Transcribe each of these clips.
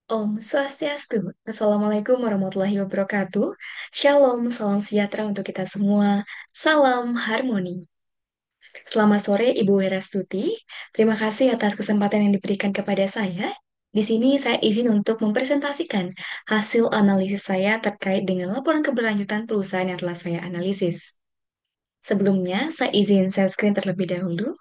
Om Swastiastu. Assalamualaikum warahmatullahi wabarakatuh. Shalom, salam sejahtera untuk kita semua. Salam harmoni. Selamat sore, Ibu Werastuti. Terima kasih atas kesempatan yang diberikan kepada saya. Di sini saya izin untuk mempresentasikan hasil analisis saya terkait dengan laporan keberlanjutan perusahaan yang telah saya analisis. Sebelumnya, saya izin share screen terlebih dahulu.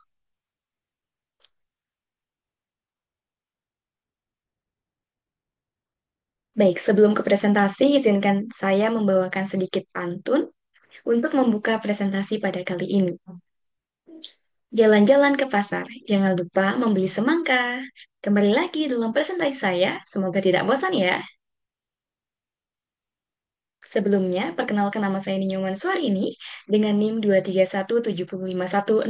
Baik, sebelum ke presentasi, izinkan saya membawakan sedikit pantun untuk membuka presentasi pada kali ini. Jalan-jalan ke pasar, jangan lupa membeli semangka. Kembali lagi dalam presentasi saya, semoga tidak bosan ya. Sebelumnya, perkenalkan nama saya Ninyuman Suarini dengan NIM 23170510029.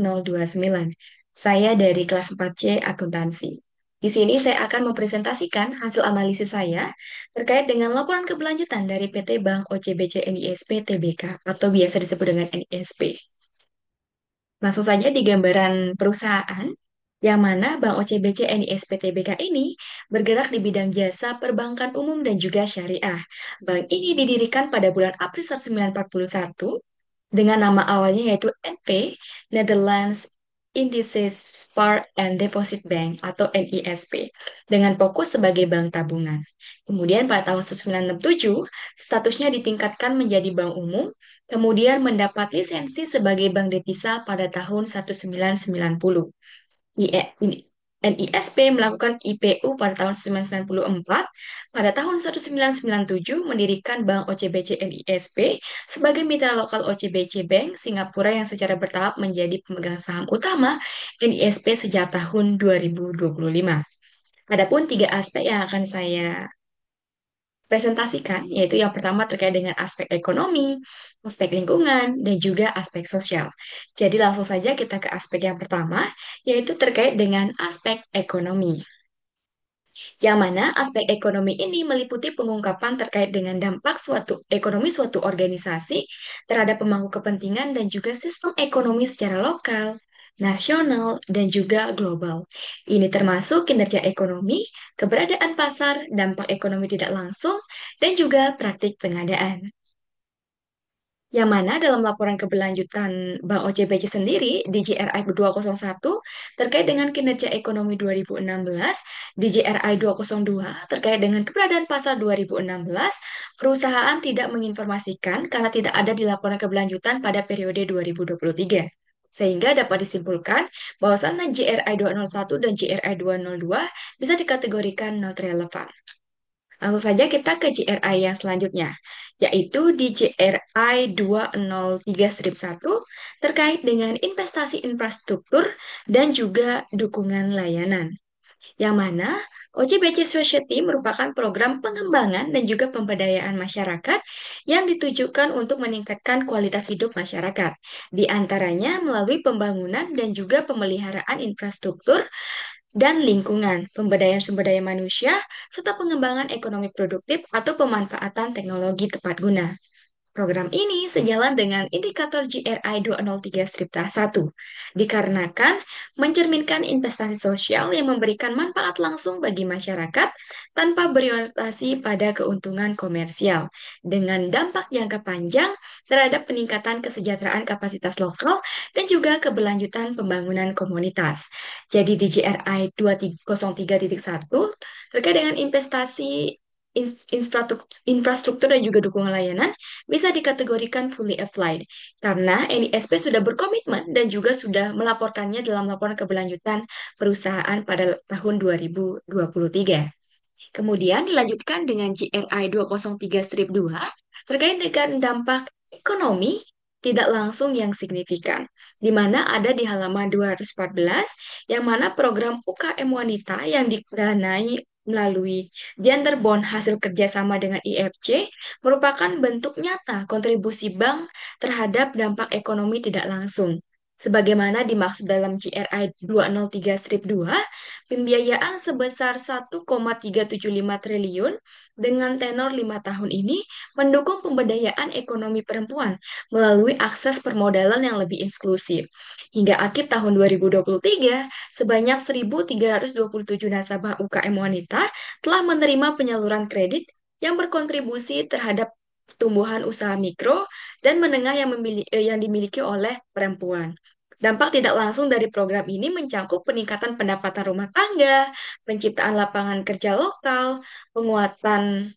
Saya dari kelas 4C Akuntansi. Di sini saya akan mempresentasikan hasil analisis saya terkait dengan laporan keberlanjutan dari PT Bank OCBC NISP Tbk atau biasa disebut dengan NISP. Langsung saja di gambaran perusahaan, yang mana Bank OCBC NISP Tbk ini bergerak di bidang jasa perbankan umum dan juga syariah. Bank ini didirikan pada bulan April 1941 dengan nama awalnya yaitu NP, Netherlands Indices Spar and Deposit Bank atau NISP, dengan fokus sebagai bank tabungan. Kemudian pada tahun 1967, statusnya ditingkatkan menjadi bank umum, kemudian mendapat lisensi sebagai bank devisa pada tahun 1990. NISP melakukan IPO pada tahun 1994. Pada tahun 1997 mendirikan Bank OCBC NISP sebagai mitra lokal OCBC Bank Singapura yang secara bertahap menjadi pemegang saham utama NISP sejak tahun 2025. Adapun tiga aspek yang akan saya presentasikan, yaitu yang pertama terkait dengan aspek ekonomi, aspek lingkungan, dan juga aspek sosial. Jadi langsung saja kita ke aspek yang pertama, yaitu terkait dengan aspek ekonomi. Yang mana aspek ekonomi ini meliputi pengungkapan terkait dengan dampak suatu ekonomi suatu organisasi terhadap pemangku kepentingan dan juga sistem ekonomi secara lokal, nasional, dan juga global. Ini termasuk kinerja ekonomi, keberadaan pasar, dampak ekonomi tidak langsung, dan juga praktik pengadaan. Yang mana dalam laporan keberlanjutan Bank OCBC sendiri di JRI 201 terkait dengan kinerja ekonomi 2016, di JRI 202 terkait dengan keberadaan pasar 2016, perusahaan tidak menginformasikan karena tidak ada di laporan keberlanjutan pada periode 2023. Sehingga dapat disimpulkan bahwasannya JRI 201 dan JRI 202 bisa dikategorikan not relevan. Langsung saja kita ke JRI yang selanjutnya, yaitu di JRI 203-1 terkait dengan investasi infrastruktur dan juga dukungan layanan. Yang mana OCBC Society merupakan program pengembangan dan juga pemberdayaan masyarakat yang ditujukan untuk meningkatkan kualitas hidup masyarakat, di antaranya melalui pembangunan dan juga pemeliharaan infrastruktur dan lingkungan, pemberdayaan sumber daya manusia, serta pengembangan ekonomi produktif atau pemanfaatan teknologi tepat guna. Program ini sejalan dengan indikator GRI 203-1, dikarenakan mencerminkan investasi sosial yang memberikan manfaat langsung bagi masyarakat tanpa berorientasi pada keuntungan komersial, dengan dampak jangka panjang terhadap peningkatan kesejahteraan kapasitas lokal dan juga keberlanjutan pembangunan komunitas. Jadi di GRI 203.1 terkait dengan investasi infrastruktur dan juga dukungan layanan bisa dikategorikan fully applied karena NISP sudah berkomitmen dan juga sudah melaporkannya dalam laporan keberlanjutan perusahaan pada tahun 2023. Kemudian dilanjutkan dengan GRI 203-2 terkait dengan dampak ekonomi tidak langsung yang signifikan, di mana ada di halaman 214, yang mana program UKM wanita yang didanai melalui Gender Bond hasil kerjasama dengan IFC merupakan bentuk nyata kontribusi bank terhadap dampak ekonomi tidak langsung. Sebagaimana dimaksud dalam GRI 203-2, pembiayaan sebesar 1,375 triliun dengan tenor 5 tahun ini mendukung pemberdayaan ekonomi perempuan melalui akses permodalan yang lebih inklusif. Hingga akhir tahun 2023, sebanyak 1.327 nasabah UKM wanita telah menerima penyaluran kredit yang berkontribusi terhadap pertumbuhan usaha mikro dan menengah yang dimiliki oleh perempuan. Dampak tidak langsung dari program ini mencakup peningkatan pendapatan rumah tangga, penciptaan lapangan kerja lokal, penguatan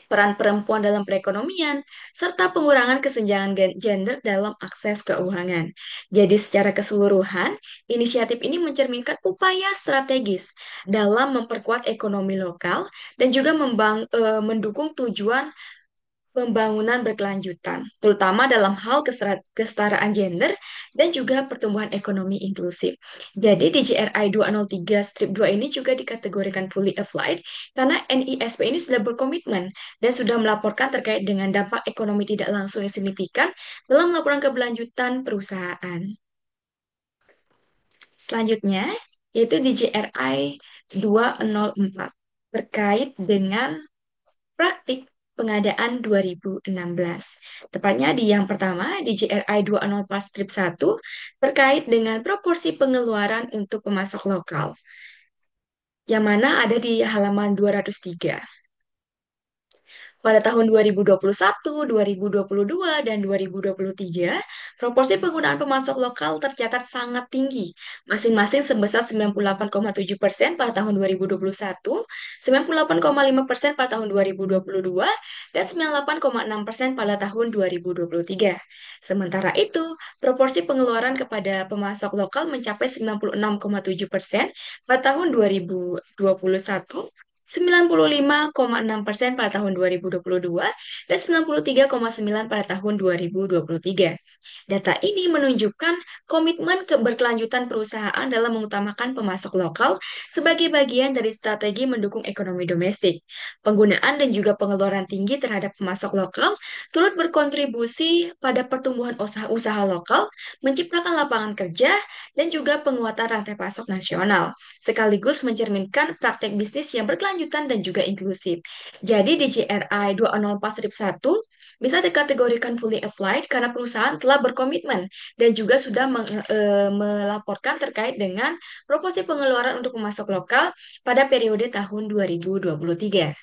peran perempuan dalam perekonomian, serta pengurangan kesenjangan gender dalam akses keuangan. Jadi secara keseluruhan, inisiatif ini mencerminkan upaya strategis dalam memperkuat ekonomi lokal dan juga mendukung tujuan pembangunan berkelanjutan, terutama dalam hal kesetaraan gender dan juga pertumbuhan ekonomi inklusif. Jadi di GRI 203-2 ini juga dikategorikan fully applied karena NISP ini sudah berkomitmen dan sudah melaporkan terkait dengan dampak ekonomi tidak langsung yang signifikan dalam laporan keberlanjutan perusahaan. Selanjutnya, yaitu di GRI 204 terkait dengan praktik pengadaan 2016. Tepatnya di yang pertama, di GRI 204-1 terkait dengan proporsi pengeluaran untuk pemasok lokal, yang mana ada di halaman 203. Pada tahun 2021, 2022, dan 2023, proporsi penggunaan pemasok lokal tercatat sangat tinggi, masing-masing sebesar 98,7% pada tahun 2021, 98,5% pada tahun 2022, dan 98,6% pada tahun 2023. Sementara itu, proporsi pengeluaran kepada pemasok lokal mencapai 96,7% pada tahun 2021, 95,6% pada tahun 2022, dan 93,9% pada tahun 2023. Data ini menunjukkan komitmen keberkelanjutan perusahaan dalam mengutamakan pemasok lokal sebagai bagian dari strategi mendukung ekonomi domestik. Penggunaan dan juga pengeluaran tinggi terhadap pemasok lokal turut berkontribusi pada pertumbuhan usaha-usaha lokal, menciptakan lapangan kerja, dan juga penguatan rantai pasok nasional sekaligus mencerminkan praktek bisnis yang berkelanjutan dan juga inklusif. Jadi di GRI 204-1 bisa dikategorikan fully applied karena perusahaan telah berkomitmen dan juga sudah melaporkan terkait dengan proporsi pengeluaran untuk pemasok lokal pada periode tahun 2023.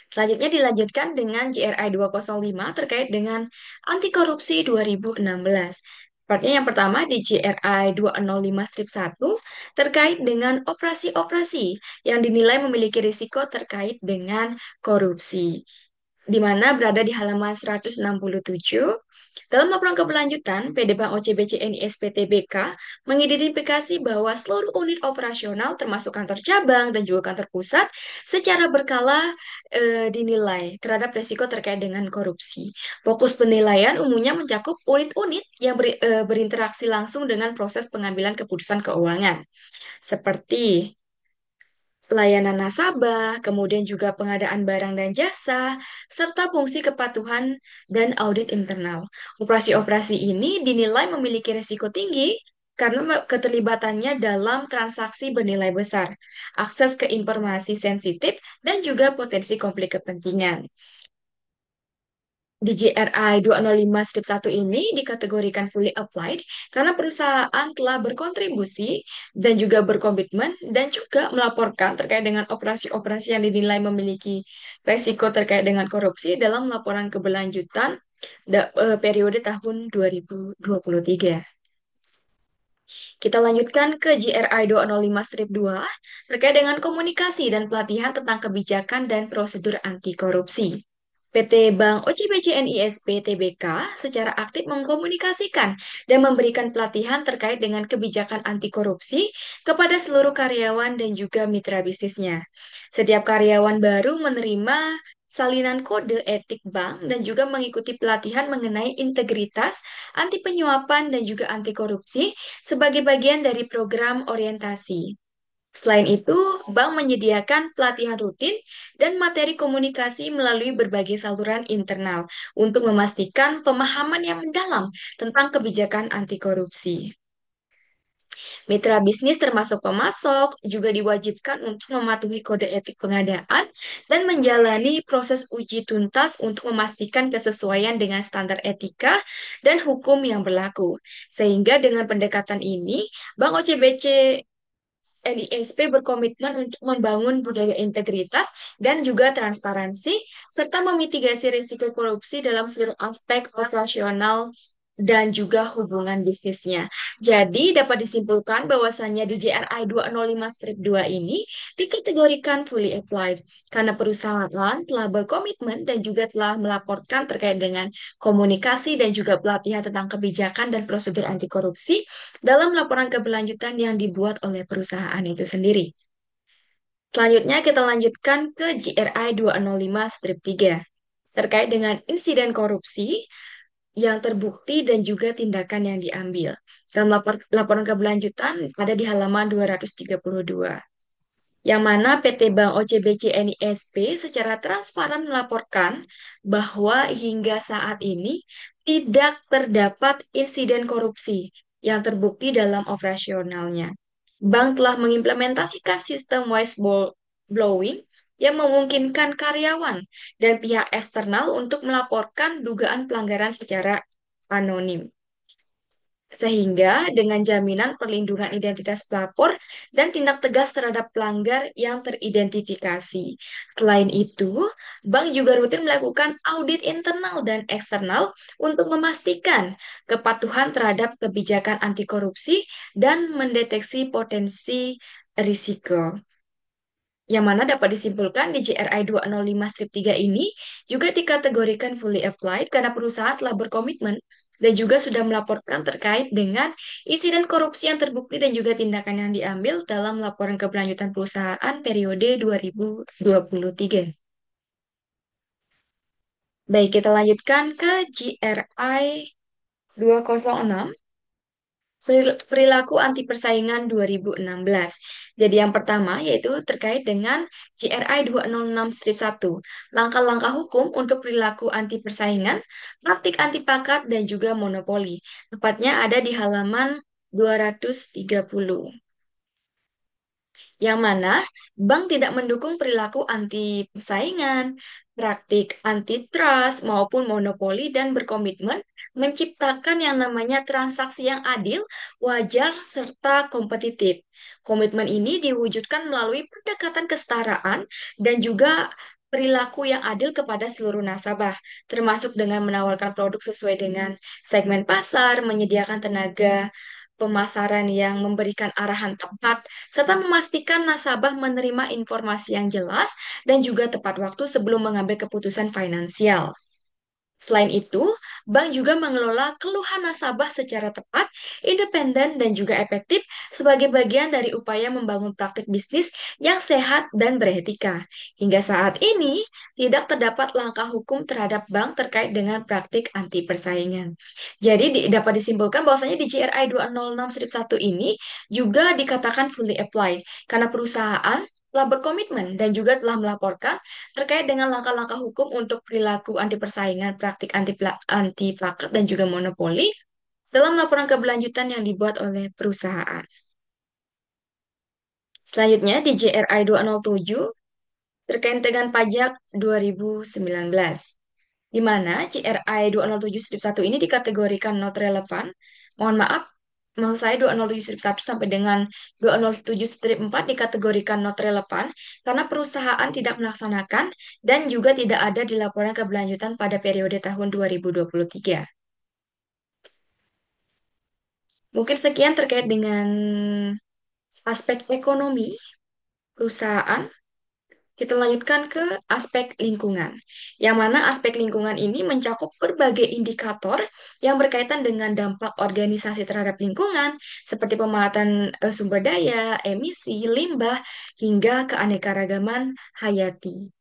Selanjutnya dilanjutkan dengan GRI 205 terkait dengan anti korupsi 2016. Partnya yang pertama di GRI 205-1 terkait dengan operasi-operasi yang dinilai memiliki risiko terkait dengan korupsi, di mana berada di halaman 167. Dalam laporan keberlanjutan, PD Bank OCBC NISP Tbk mengidentifikasi bahwa seluruh unit operasional termasuk kantor cabang dan juga kantor pusat secara berkala dinilai terhadap risiko terkait dengan korupsi. Fokus penilaian umumnya mencakup unit-unit yang berinteraksi langsung dengan proses pengambilan keputusan keuangan, seperti layanan nasabah, kemudian juga pengadaan barang dan jasa, serta fungsi kepatuhan dan audit internal. Operasi-operasi ini dinilai memiliki risiko tinggi karena keterlibatannya dalam transaksi bernilai besar, akses ke informasi sensitif, dan juga potensi konflik kepentingan. Di GRI 205-1 ini dikategorikan fully applied karena perusahaan telah berkontribusi dan juga berkomitmen dan juga melaporkan terkait dengan operasi-operasi yang dinilai memiliki resiko terkait dengan korupsi dalam laporan keberlanjutan periode tahun 2023. Kita lanjutkan ke GRI 205-2 terkait dengan komunikasi dan pelatihan tentang kebijakan dan prosedur anti korupsi. PT Bank OCBC NISP Tbk secara aktif mengkomunikasikan dan memberikan pelatihan terkait dengan kebijakan anti korupsi kepada seluruh karyawan dan juga mitra bisnisnya. Setiap karyawan baru menerima salinan kode etik bank dan juga mengikuti pelatihan mengenai integritas, anti penyuapan dan juga anti korupsi sebagai bagian dari program orientasi. Selain itu, bank menyediakan pelatihan rutin dan materi komunikasi melalui berbagai saluran internal untuk memastikan pemahaman yang mendalam tentang kebijakan anti korupsi. Mitra bisnis termasuk pemasok juga diwajibkan untuk mematuhi kode etik pengadaan dan menjalani proses uji tuntas untuk memastikan kesesuaian dengan standar etika dan hukum yang berlaku. Sehingga dengan pendekatan ini, Bank OCBC NISP berkomitmen untuk membangun budaya integritas dan juga transparansi, serta memitigasi risiko korupsi dalam seluruh aspek operasional dan juga hubungan bisnisnya. Jadi dapat disimpulkan bahwasannya di JRI 205-2 ini dikategorikan fully applied karena perusahaan telah berkomitmen dan juga telah melaporkan terkait dengan komunikasi dan juga pelatihan tentang kebijakan dan prosedur anti korupsi dalam laporan keberlanjutan yang dibuat oleh perusahaan itu sendiri. Selanjutnya kita lanjutkan ke GRI 205-3 terkait dengan insiden korupsi yang terbukti dan juga tindakan yang diambil. Dalam laporan keberlanjutan ada di halaman 232, yang mana PT Bank OCBC NISP secara transparan melaporkan bahwa hingga saat ini tidak terdapat insiden korupsi yang terbukti dalam operasionalnya. Bank telah mengimplementasikan sistem whistleblowing yang memungkinkan karyawan dan pihak eksternal untuk melaporkan dugaan pelanggaran secara anonim. Sehingga dengan jaminan perlindungan identitas pelapor dan tindak tegas terhadap pelanggar yang teridentifikasi. Selain itu, bank juga rutin melakukan audit internal dan eksternal untuk memastikan kepatuhan terhadap kebijakan anti korupsi dan mendeteksi potensi risiko. Yang mana dapat disimpulkan di JRI 205-3 ini juga dikategorikan fully applied karena perusahaan telah berkomitmen dan juga sudah melaporkan terkait dengan insiden korupsi yang terbukti dan juga tindakan yang diambil dalam laporan keberlanjutan perusahaan periode 2023. Baik, kita lanjutkan ke GRI 206. Perilaku anti persaingan 2016. Jadi yang pertama yaitu terkait dengan GRI 206-1, langkah-langkah hukum untuk perilaku anti persaingan, praktik anti pakat dan juga monopoli. Tepatnya ada di halaman 230, yang mana bank tidak mendukung perilaku anti persaingan, praktik antitrust maupun monopoli dan berkomitmen menciptakan yang namanya transaksi yang adil, wajar, serta kompetitif. Komitmen ini diwujudkan melalui pendekatan kesetaraan dan juga perilaku yang adil kepada seluruh nasabah, termasuk dengan menawarkan produk sesuai dengan segmen pasar, menyediakan tenaga pemasaran yang memberikan arahan tepat, serta memastikan nasabah menerima informasi yang jelas dan juga tepat waktu sebelum mengambil keputusan finansial. Selain itu, bank juga mengelola keluhan nasabah secara tepat, independen, dan juga efektif sebagai bagian dari upaya membangun praktik bisnis yang sehat dan beretika. Hingga saat ini, tidak terdapat langkah hukum terhadap bank terkait dengan praktik anti persaingan. Jadi, dapat disimpulkan bahwasanya di GRI 206-1 ini juga dikatakan fully applied karena perusahaan telah berkomitmen dan juga telah melaporkan terkait dengan langkah-langkah hukum untuk perilaku anti persaingan, praktik anti plakat dan juga monopoli dalam laporan keberlanjutan yang dibuat oleh perusahaan. Selanjutnya di JRI 207 terkait dengan pajak 2019, di mana JRI 207-1 ini dikategorikan not relevan. Mohon maaf, maksud saya 207-1 sampai dengan 207-4 dikategorikan not relevan karena perusahaan tidak melaksanakan dan juga tidak ada di laporan keberlanjutan pada periode tahun 2023. Mungkin sekian terkait dengan aspek ekonomi perusahaan. Kita lanjutkan ke aspek lingkungan, yang mana aspek lingkungan ini mencakup berbagai indikator yang berkaitan dengan dampak organisasi terhadap lingkungan, seperti pemanfaatan sumber daya, emisi, limbah, hingga keanekaragaman hayati.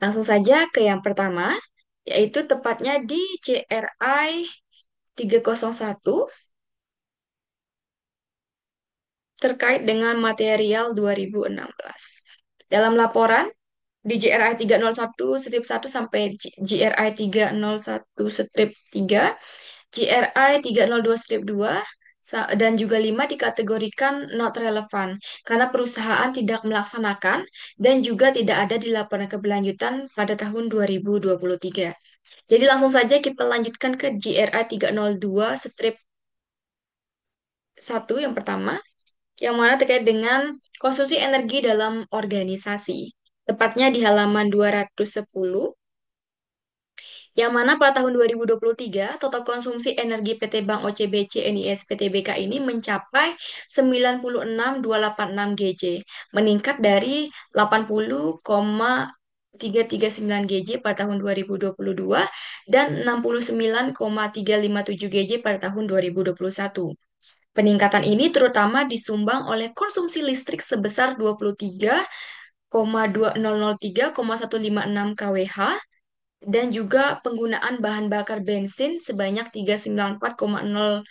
Langsung saja ke yang pertama, yaitu tepatnya di CRI 301. terkait dengan material 2016. Dalam laporan di JRI 301-1 sampai JRI 301-3, JRI 302-2, dan juga 5 dikategorikan not relevan karena perusahaan tidak melaksanakan dan juga tidak ada di laporan keberlanjutan pada tahun 2023. Jadi langsung saja kita lanjutkan ke JRI 302-1 yang pertama, yang mana terkait dengan konsumsi energi dalam organisasi. Tepatnya di halaman 210, yang mana pada tahun 2023 total konsumsi energi PT Bank OCBC NIS PTBK ini mencapai 90,6,286 GJ, meningkat dari 80,339 GJ pada tahun 2022 dan 69,357 GJ pada tahun 2021. Peningkatan ini terutama disumbang oleh konsumsi listrik sebesar 23,2003,156 kWh dan juga penggunaan bahan bakar bensin sebanyak 394,020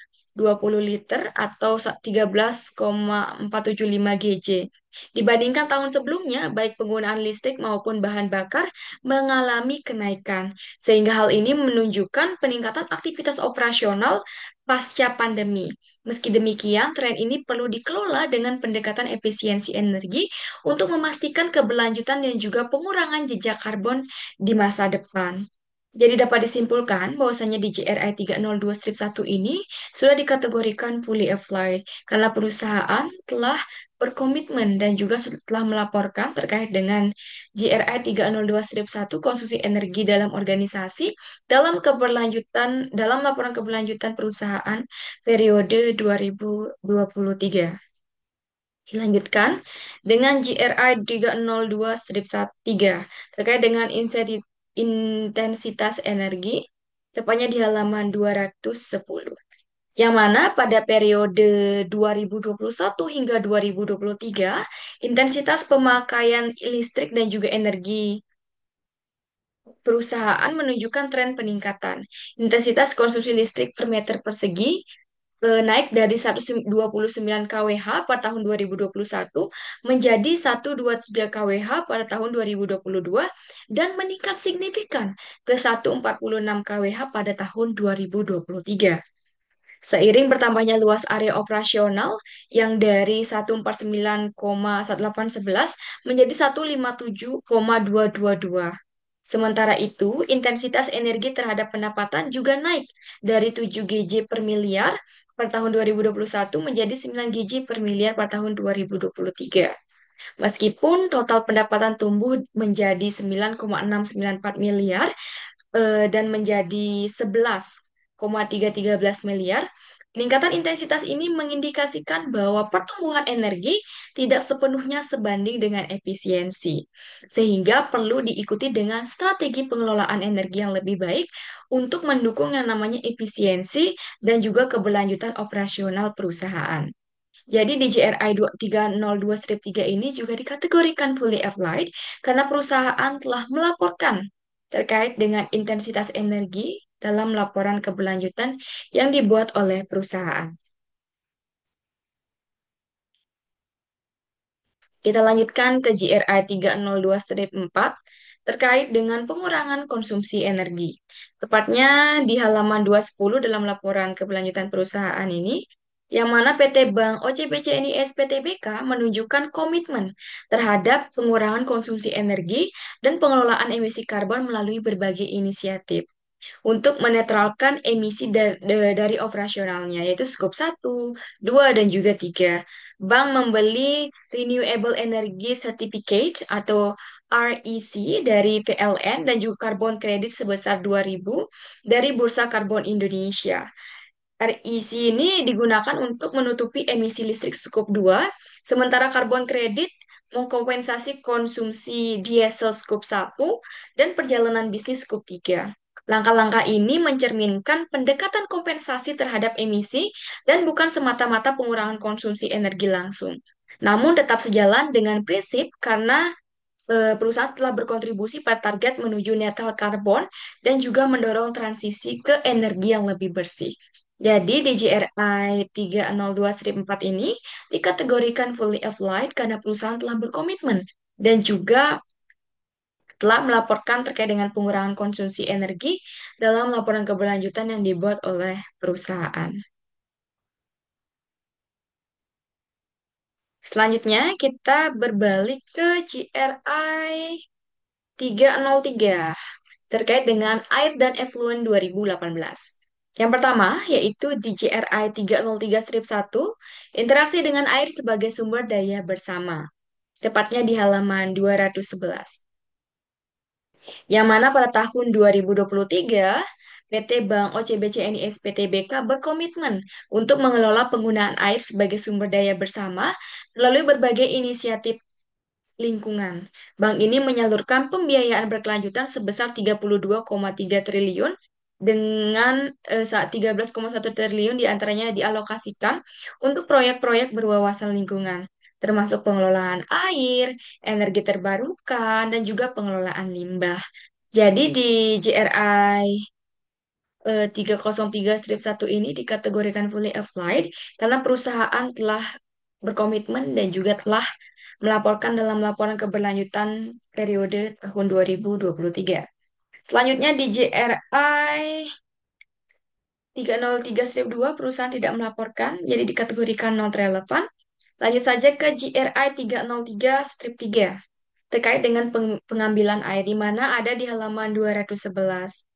liter atau 13,475 GJ. Dibandingkan tahun sebelumnya, baik penggunaan listrik maupun bahan bakar mengalami kenaikan, sehingga hal ini menunjukkan peningkatan aktivitas operasional pasca pandemi. Meski demikian, tren ini perlu dikelola dengan pendekatan efisiensi energi untuk memastikan keberlanjutan dan juga pengurangan jejak karbon di masa depan. Jadi dapat disimpulkan bahwasanya di JRI 302-1 ini sudah dikategorikan fully applied karena perusahaan telah berkomitmen dan juga telah melaporkan terkait dengan JRI 302-1 konsumsi energi dalam organisasi dalam laporan keberlanjutan perusahaan periode 2023. Dilanjutkan dengan GRI 302-3 terkait dengan intensitas energi, tepatnya di halaman 210. Yang mana pada periode 2021 hingga 2023, intensitas pemakaian listrik dan juga energi perusahaan menunjukkan tren peningkatan. Intensitas konsumsi listrik per meter persegi naik dari 129 kWh pada tahun 2021 menjadi 123 kWh pada tahun 2022 dan meningkat signifikan ke 146 kWh pada tahun 2023. Seiring bertambahnya luas area operasional yang dari 149,1811 menjadi 157,222. Sementara itu, intensitas energi terhadap pendapatan juga naik dari 7 GJ per miliar pada tahun 2021 menjadi 9 GJ per miliar pada tahun 2023. Meskipun total pendapatan tumbuh menjadi 9,694 miliar dan menjadi 11,313 miliar, peningkatan intensitas ini mengindikasikan bahwa pertumbuhan energi tidak sepenuhnya sebanding dengan efisiensi, sehingga perlu diikuti dengan strategi pengelolaan energi yang lebih baik untuk mendukung yang namanya efisiensi dan juga keberlanjutan operasional perusahaan. Jadi di JRI 302-3 ini juga dikategorikan fully applied karena perusahaan telah melaporkan terkait dengan intensitas energi dalam laporan keberlanjutan yang dibuat oleh perusahaan. Kita lanjutkan ke JRI 302-4 terkait dengan pengurangan konsumsi energi. Tepatnya di halaman 210 dalam laporan keberlanjutan perusahaan ini, yang mana PT Bank OCBC NIS PTBK menunjukkan komitmen terhadap pengurangan konsumsi energi dan pengelolaan emisi karbon melalui berbagai inisiatif untuk menetralkan emisi dari operasionalnya, yaitu skop 1, 2, dan juga 3. Bank membeli Renewable Energy Certificate atau REC dari PLN dan juga karbon kredit sebesar 2.000 dari Bursa Karbon Indonesia. REC ini digunakan untuk menutupi emisi listrik skop 2, sementara karbon kredit mengkompensasi konsumsi diesel skop 1 dan perjalanan bisnis skop 3. Langkah-langkah ini mencerminkan pendekatan kompensasi terhadap emisi dan bukan semata-mata pengurangan konsumsi energi langsung. Namun tetap sejalan dengan prinsip karena perusahaan telah berkontribusi pada target menuju netral karbon dan juga mendorong transisi ke energi yang lebih bersih. Jadi di GRI 302-4 ini dikategorikan fully applied karena perusahaan telah berkomitmen dan juga telah melaporkan terkait dengan pengurangan konsumsi energi dalam laporan keberlanjutan yang dibuat oleh perusahaan. Selanjutnya kita berbalik ke GRI 303 terkait dengan air dan effluent 2018. Yang pertama yaitu di GRI 303-1, interaksi dengan air sebagai sumber daya bersama, tepatnya di halaman 211. Yang mana pada tahun 2023, PT Bank OCBC NIS PTBK berkomitmen untuk mengelola penggunaan air sebagai sumber daya bersama melalui berbagai inisiatif lingkungan. Bank ini menyalurkan pembiayaan berkelanjutan sebesar 32,3 triliun dengan saat 13,1 triliun diantaranya dialokasikan untuk proyek-proyek berwawasan lingkungan, termasuk pengelolaan air, energi terbarukan, dan juga pengelolaan limbah. Jadi di GRI 303-1 ini dikategorikan fully applied karena perusahaan telah berkomitmen dan juga telah melaporkan dalam laporan keberlanjutan periode tahun 2023. Selanjutnya di GRI 303-2 perusahaan tidak melaporkan, jadi dikategorikan not relevan. Lanjut saja ke GRI 303-3 terkait dengan pengambilan air di mana ada di halaman 211.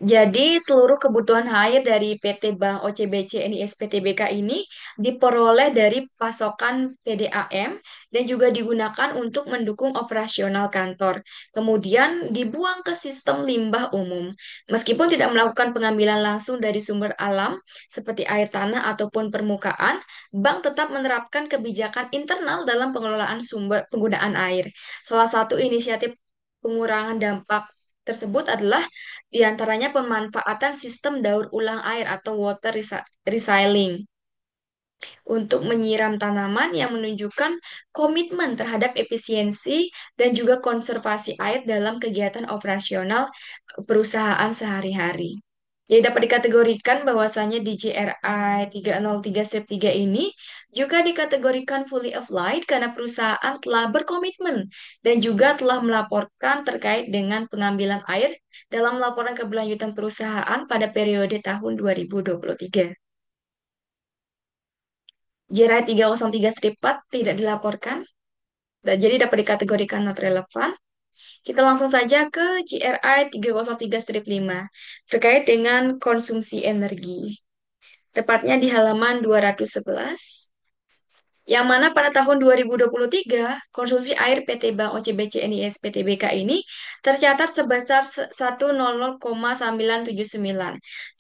Jadi, seluruh kebutuhan air dari PT Bank OCBC NIS PTBK ini diperoleh dari pasokan PDAM dan juga digunakan untuk mendukung operasional kantor. Kemudian dibuang ke sistem limbah umum. Meskipun tidak melakukan pengambilan langsung dari sumber alam seperti air tanah ataupun permukaan, bank tetap menerapkan kebijakan internal dalam pengelolaan sumber penggunaan air. Salah satu inisiatif pengurangan dampak tersebut adalah di antaranya pemanfaatan sistem daur ulang air atau water recycling untuk menyiram tanaman yang menunjukkan komitmen terhadap efisiensi dan juga konservasi air dalam kegiatan operasional perusahaan sehari-hari. Jadi dapat dikategorikan bahwasannya di GRI 303-3 ini juga dikategorikan fully applied karena perusahaan telah berkomitmen dan juga telah melaporkan terkait dengan pengambilan air dalam laporan keberlanjutan perusahaan pada periode tahun 2023. GRI 303-4 tidak dilaporkan, jadi dapat dikategorikan not relevan. Kita langsung saja ke GRI 303-5 terkait dengan konsumsi energi. Tepatnya di halaman 211, yang mana pada tahun 2023, konsumsi air PT Bank OCBC NIS PTBK ini tercatat sebesar 100,979.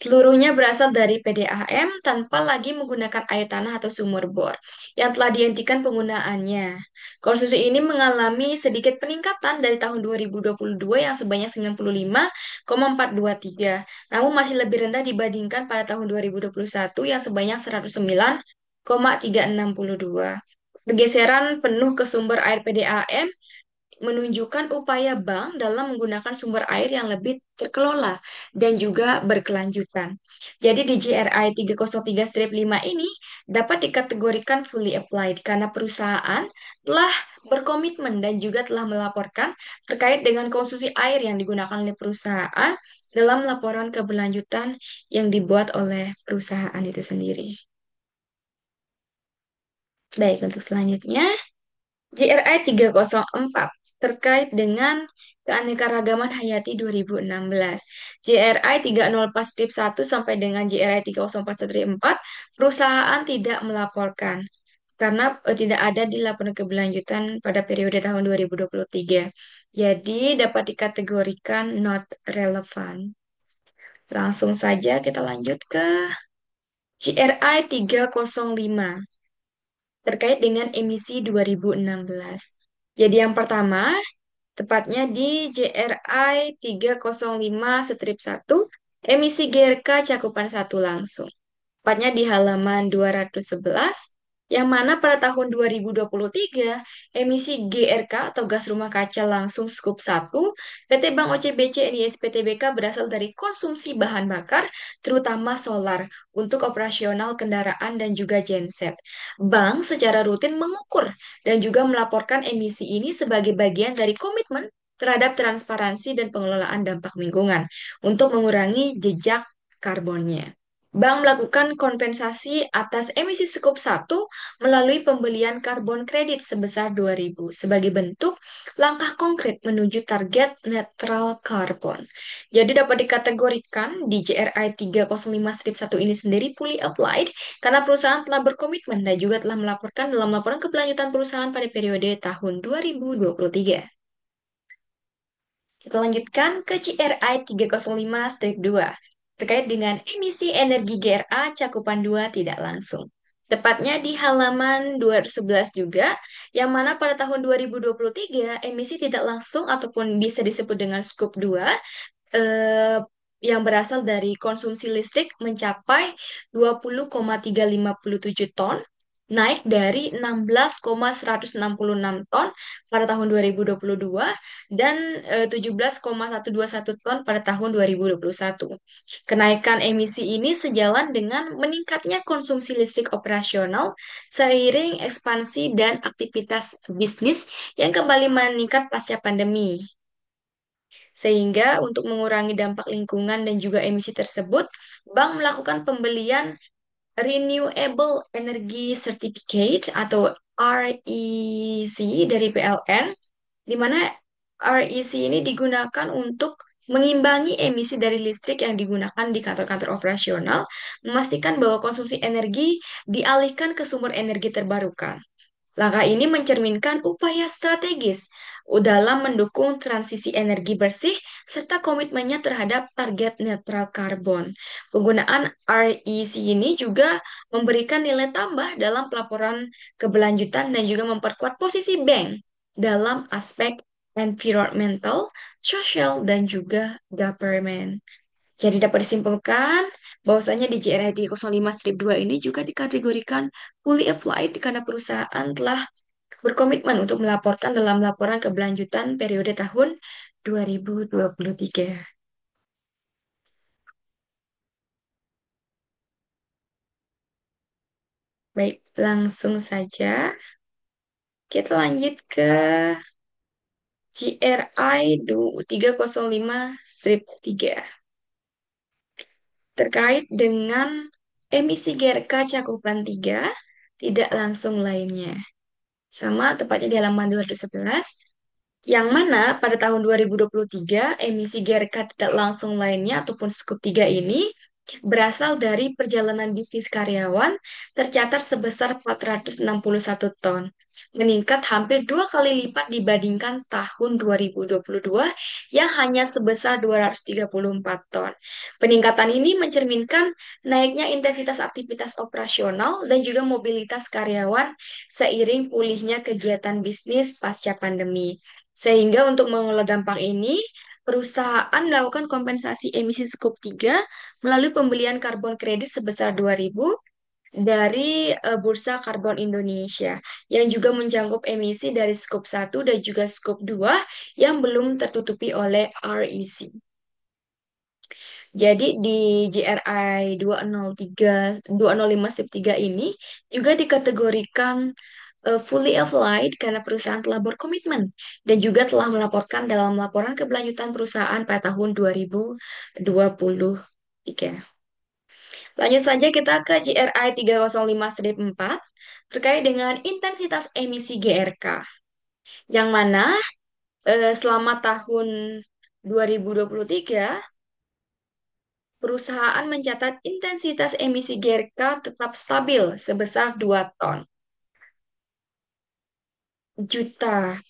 Seluruhnya berasal dari PDAM tanpa lagi menggunakan air tanah atau sumur bor yang telah dihentikan penggunaannya. Konsumsi ini mengalami sedikit peningkatan dari tahun 2022 yang sebanyak 95,423, namun masih lebih rendah dibandingkan pada tahun 2021 yang sebanyak 109,362. Pergeseran penuh ke sumber air PDAM menunjukkan upaya bank dalam menggunakan sumber air yang lebih terkelola dan juga berkelanjutan. Jadi di GRI 303-5 ini dapat dikategorikan fully applied karena perusahaan telah berkomitmen dan juga telah melaporkan terkait dengan konsumsi air yang digunakan oleh perusahaan dalam laporan keberlanjutan yang dibuat oleh perusahaan itu sendiri. Baik, untuk selanjutnya, GRI 304 terkait dengan keanekaragaman hayati 2016. GRI 304-1 sampai dengan GRI 304-4, perusahaan tidak melaporkan karena tidak ada di laporan keberlanjutan pada periode tahun 2023. Jadi dapat dikategorikan not relevant. Langsung saja kita lanjut ke GRI 305 terkait dengan emisi 2016. Jadi yang pertama, tepatnya di GRI 305-1, emisi GRK cakupan 1 langsung. Tepatnya di halaman 211. Yang mana pada tahun 2023, emisi GRK atau gas rumah kaca langsung skop 1, PT Bank OCBC NIS PTBK berasal dari konsumsi bahan bakar, terutama solar, untuk operasional kendaraan dan juga genset. Bank secara rutin mengukur dan juga melaporkan emisi ini sebagai bagian dari komitmen terhadap transparansi dan pengelolaan dampak lingkungan untuk mengurangi jejak karbonnya. Bank melakukan kompensasi atas emisi skop 1 melalui pembelian karbon kredit sebesar 2.000 sebagai bentuk langkah konkret menuju target netral karbon. Jadi dapat dikategorikan di JRI 305-1 ini sendiri fully applied karena perusahaan telah berkomitmen dan juga telah melaporkan dalam laporan keberlanjutan perusahaan pada periode tahun 2023. Kita lanjutkan ke GRI 305-2 terkait dengan emisi energi GRA cakupan 2 tidak langsung. Tepatnya di halaman 211 juga, yang mana pada tahun 2023 emisi tidak langsung ataupun bisa disebut dengan skop 2 eh, yang berasal dari konsumsi listrik mencapai 20,357 ton, naik dari 16,166 ton pada tahun 2022 dan 17,121 ton pada tahun 2021. Kenaikan emisi ini sejalan dengan meningkatnya konsumsi listrik operasional seiring ekspansi dan aktivitas bisnis yang kembali meningkat pasca pandemi. Sehingga untuk mengurangi dampak lingkungan dan juga emisi tersebut, bank melakukan pembelian Renewable Energy Certificate atau REC dari PLN, di mana REC ini digunakan untuk mengimbangi emisi dari listrik yang digunakan di kantor-kantor operasional, memastikan bahwa konsumsi energi dialihkan ke sumber energi terbarukan. Langkah ini mencerminkan upaya strategis dalam mendukung transisi energi bersih serta komitmennya terhadap target netral karbon. Penggunaan REC ini juga memberikan nilai tambah dalam pelaporan keberlanjutan dan juga memperkuat posisi bank dalam aspek environmental, social, dan juga government. Jadi dapat disimpulkan bahwasanya di JRI 305-2 ini juga dikategorikan fully applied karena perusahaan telah berkomitmen untuk melaporkan dalam laporan keberlanjutan periode tahun 2023. Baik, langsung saja kita lanjut ke GRI 305-3 terkait dengan emisi GRK cakupan 3 tidak langsung lainnya. Sama tepatnya di halaman 211, yang mana pada tahun 2023 emisi GRK tidak langsung lainnya ataupun skop 3 ini berasal dari perjalanan bisnis karyawan tercatat sebesar 461 ton, meningkat hampir 2 kali lipat dibandingkan tahun 2022 yang hanya sebesar 234 ton. Peningkatan ini mencerminkan naiknya intensitas aktivitas operasional dan juga mobilitas karyawan seiring pulihnya kegiatan bisnis pasca pandemi. Sehingga untuk mengelola dampak ini, perusahaan melakukan kompensasi emisi skop 3 melalui pembelian karbon kredit sebesar 2.000 dari Bursa Karbon Indonesia yang juga mencakup emisi dari skop 1 dan juga skop 2 yang belum tertutupi oleh REC. Jadi di GRI 205-3 ini juga dikategorikan fully applied karena perusahaan telah berkomitmen dan juga telah melaporkan dalam laporan keberlanjutan perusahaan pada tahun 2023. Lanjut saja kita ke GRI 305-4 terkait dengan intensitas emisi GRK, yang mana selama tahun 2023 perusahaan mencatat intensitas emisi GRK tetap stabil sebesar 2 ton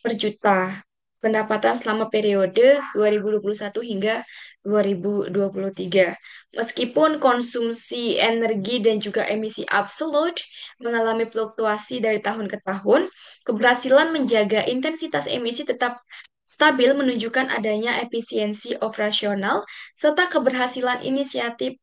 per juta pendapatan selama periode 2021 hingga 2023. Meskipun konsumsi energi dan juga emisi absolut mengalami fluktuasi dari tahun ke tahun, keberhasilan menjaga intensitas emisi tetap stabil menunjukkan adanya efisiensi operasional serta keberhasilan inisiatif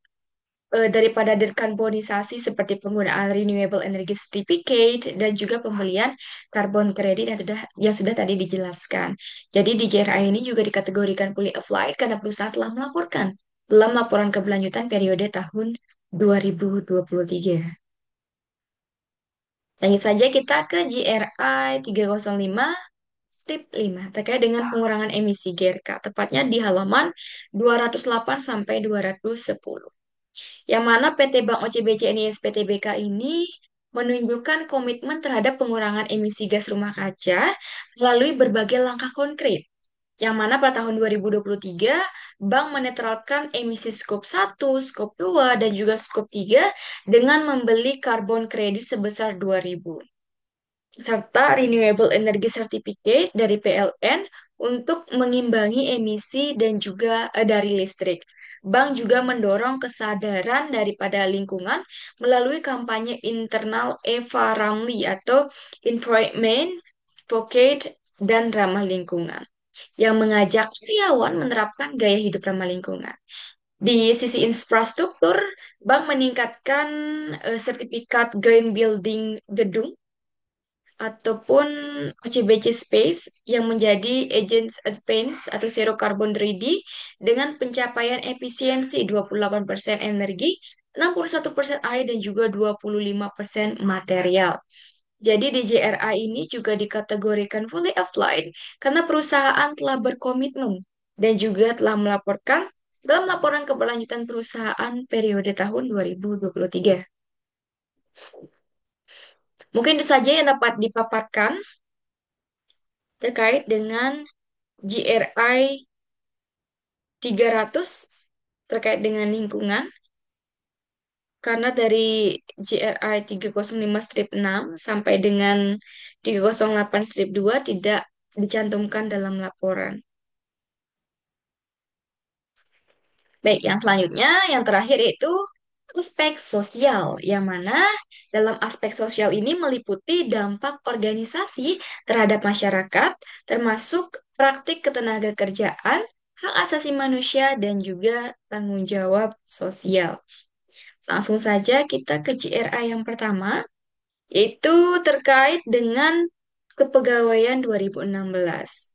daripada dekarbonisasi seperti penggunaan renewable energy certificate dan juga pembelian karbon kredit yang sudah tadi dijelaskan. Jadi di JRI ini juga dikategorikan fully applied karena perusahaan telah melaporkan dalam laporan keberlanjutan periode tahun 2023. Lanjut saja kita ke GRI 305 Strip 5 terkait dengan pengurangan emisi GRK, tepatnya di halaman 208 sampai 210. Yang mana PT Bank OCBC NIS PTBK ini menunjukkan komitmen terhadap pengurangan emisi gas rumah kaca melalui berbagai langkah konkret. Yang mana pada tahun 2023, bank menetralkan emisi skop 1, skop 2, dan juga skop 3 dengan membeli karbon kredit sebesar 2.000 serta Renewable Energy Certificate dari PLN untuk mengimbangi emisi dan juga dari listrik. Bank juga mendorong kesadaran daripada lingkungan melalui kampanye internal Eva Ramli atau Environment, Advocate, dan Ramah Lingkungan yang mengajak karyawan menerapkan gaya hidup ramah lingkungan. Di sisi infrastruktur, bank meningkatkan sertifikat Green Building gedung ataupun OCBC Space yang menjadi Agents Advance atau Zero Carbon 3D dengan pencapaian efisiensi 28% energi, 61% air, dan juga 25% material. Jadi di JRI ini juga dikategorikan fully offline karena perusahaan telah berkomitmen dan juga telah melaporkan dalam laporan keberlanjutan perusahaan periode tahun 2023. Mungkin itu saja yang dapat dipaparkan terkait dengan GRI 300 terkait dengan lingkungan, karena dari GRI 305-6 sampai dengan 308-2 tidak dicantumkan dalam laporan. Baik, yang selanjutnya, yang terakhir yaitu aspek sosial, yang mana dalam aspek sosial ini meliputi dampak organisasi terhadap masyarakat, termasuk praktik ketenaga kerjaan, hak asasi manusia, dan juga tanggung jawab sosial. Langsung saja kita ke GRI yang pertama, yaitu terkait dengan kepegawaian 2016.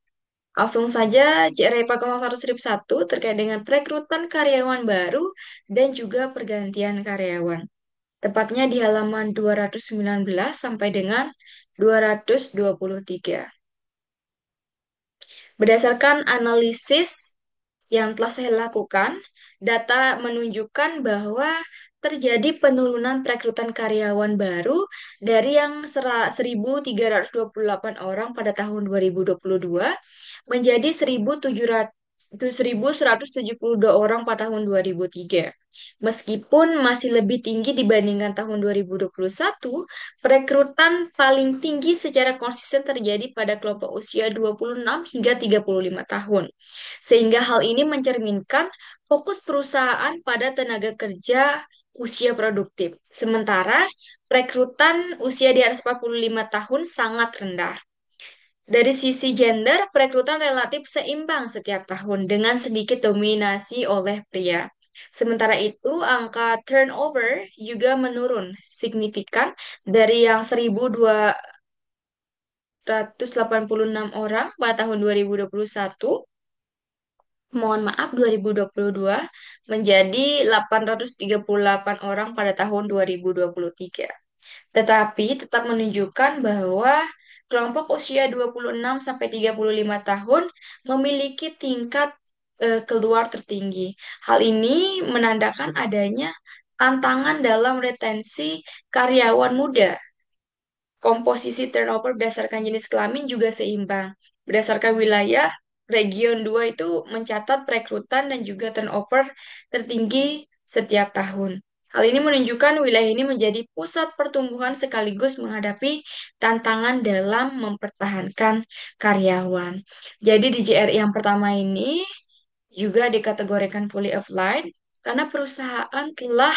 Langsung saja JRI 401-1 terkait dengan perekrutan karyawan baru dan juga pergantian karyawan. Tepatnya di halaman 219 sampai dengan 223. Berdasarkan analisis yang telah saya lakukan, data menunjukkan bahwa terjadi penurunan perekrutan karyawan baru dari yang 1.328 orang pada tahun 2022 menjadi 1.172 orang pada tahun 2003. Meskipun masih lebih tinggi dibandingkan tahun 2021, perekrutan paling tinggi secara konsisten terjadi pada kelompok usia 26 hingga 35 tahun. Sehingga hal ini mencerminkan fokus perusahaan pada tenaga kerja usia produktif. Sementara perekrutan usia di atas 45 tahun sangat rendah. Dari sisi gender, perekrutan relatif seimbang setiap tahun dengan sedikit dominasi oleh pria. Sementara itu, angka turnover juga menurun signifikan dari yang 1.286 orang pada tahun 2021, mohon maaf 2022, menjadi 838 orang pada tahun 2023. Tetapi tetap menunjukkan bahwa kelompok usia 26 sampai 35 tahun memiliki tingkat keluar tertinggi. Hal ini menandakan adanya tantangan dalam retensi karyawan muda. Komposisi turnover berdasarkan jenis kelamin juga seimbang. Berdasarkan wilayah, region 2 itu mencatat perekrutan dan juga turnover tertinggi setiap tahun. Hal ini menunjukkan wilayah ini menjadi pusat pertumbuhan sekaligus menghadapi tantangan dalam mempertahankan karyawan. Jadi di JRI yang pertama ini juga dikategorikan fully offline karena perusahaan telah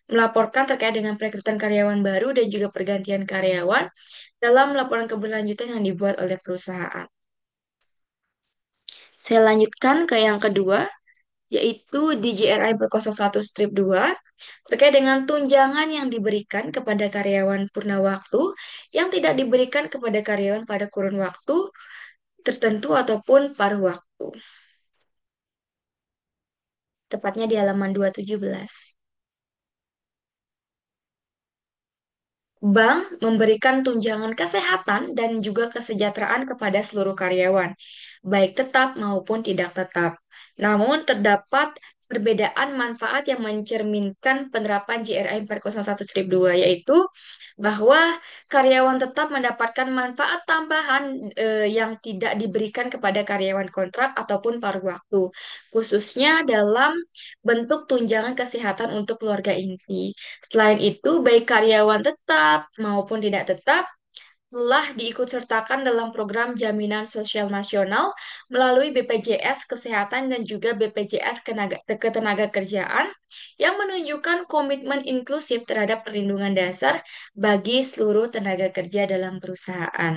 melaporkan terkait dengan perekrutan karyawan baru dan juga pergantian karyawan dalam laporan keberlanjutan yang dibuat oleh perusahaan. Saya lanjutkan ke yang kedua, yaitu di JRI per 01-2 terkait dengan tunjangan yang diberikan kepada karyawan purna waktu yang tidak diberikan kepada karyawan pada kurun waktu tertentu ataupun paruh waktu, tepatnya di halaman 217. Bank memberikan tunjangan kesehatan dan juga kesejahteraan kepada seluruh karyawan, baik tetap maupun tidak tetap. Namun, terdapat perbedaan manfaat yang mencerminkan penerapan JRI 401-2, yaitu bahwa karyawan tetap mendapatkan manfaat tambahan yang tidak diberikan kepada karyawan kontrak ataupun paruh waktu, khususnya dalam bentuk tunjangan kesehatan untuk keluarga inti. Selain itu, baik karyawan tetap maupun tidak tetap telah diikutsertakan dalam program Jaminan Sosial Nasional melalui BPJS Kesehatan dan juga BPJS Ketenagakerjaan yang menunjukkan komitmen inklusif terhadap perlindungan dasar bagi seluruh tenaga kerja dalam perusahaan.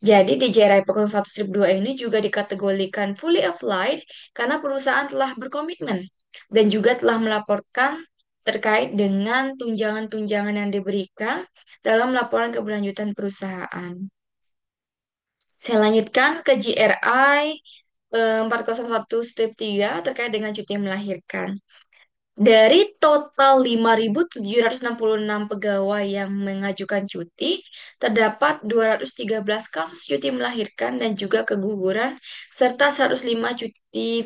Jadi di JRI 01-2 ini juga dikategorikan fully applied karena perusahaan telah berkomitmen dan juga telah melaporkan terkait dengan tunjangan-tunjangan yang diberikan dalam laporan keberlanjutan perusahaan. Saya lanjutkan ke GRI 401-3 terkait dengan cuti melahirkan. Dari total 5.766 pegawai yang mengajukan cuti, terdapat 213 kasus cuti melahirkan dan juga keguguran, serta 105 cuti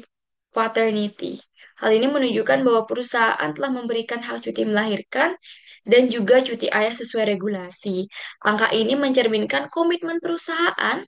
paternity. Hal ini menunjukkan bahwa perusahaan telah memberikan hak cuti melahirkan dan juga cuti ayah sesuai regulasi. Angka ini mencerminkan komitmen perusahaan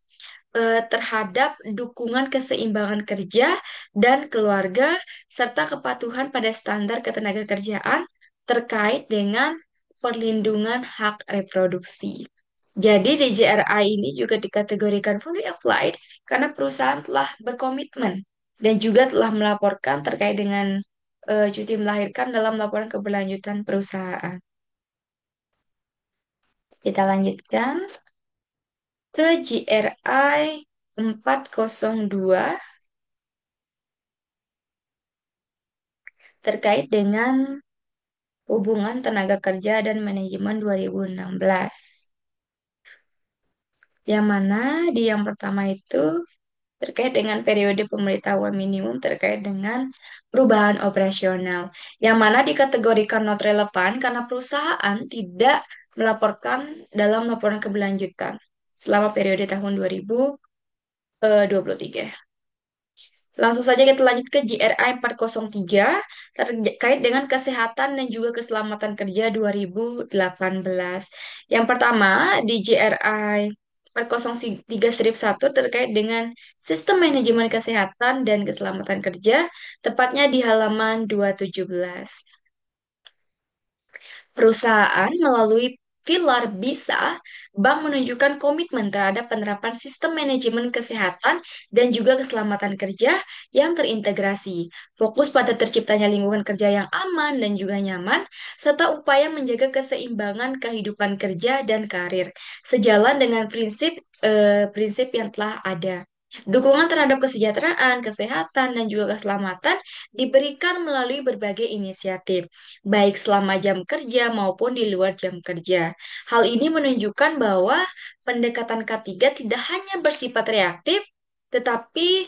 terhadap dukungan keseimbangan kerja dan keluarga, serta kepatuhan pada standar ketenagakerjaan terkait dengan perlindungan hak reproduksi. Jadi DJRI ini juga dikategorikan fully applied karena perusahaan telah berkomitmen dan juga telah melaporkan terkait dengan cuti melahirkan dalam laporan keberlanjutan perusahaan. Kita lanjutkan ke GRI 402 terkait dengan hubungan tenaga kerja dan manajemen 2016. Yang mana di yang pertama itu terkait dengan periode pemberitahuan minimum terkait dengan perubahan operasional, yang mana dikategorikan not relevan karena perusahaan tidak melaporkan dalam laporan keberlanjutan selama periode tahun 2023. Langsung saja kita lanjut ke GRI 403 terkait dengan kesehatan dan juga keselamatan kerja 2018. Yang pertama di GRI 403-1 terkait dengan sistem manajemen kesehatan dan keselamatan kerja, tepatnya di halaman 217. Perusahaan melalui pilar BISA, bank menunjukkan komitmen terhadap penerapan sistem manajemen kesehatan dan juga keselamatan kerja yang terintegrasi, fokus pada terciptanya lingkungan kerja yang aman dan juga nyaman, serta upaya menjaga keseimbangan kehidupan kerja dan karir, sejalan dengan prinsip yang telah ada. Dukungan terhadap kesejahteraan, kesehatan, dan juga keselamatan diberikan melalui berbagai inisiatif baik selama jam kerja maupun di luar jam kerja. Hal ini menunjukkan bahwa pendekatan ketiga tidak hanya bersifat reaktif, tetapi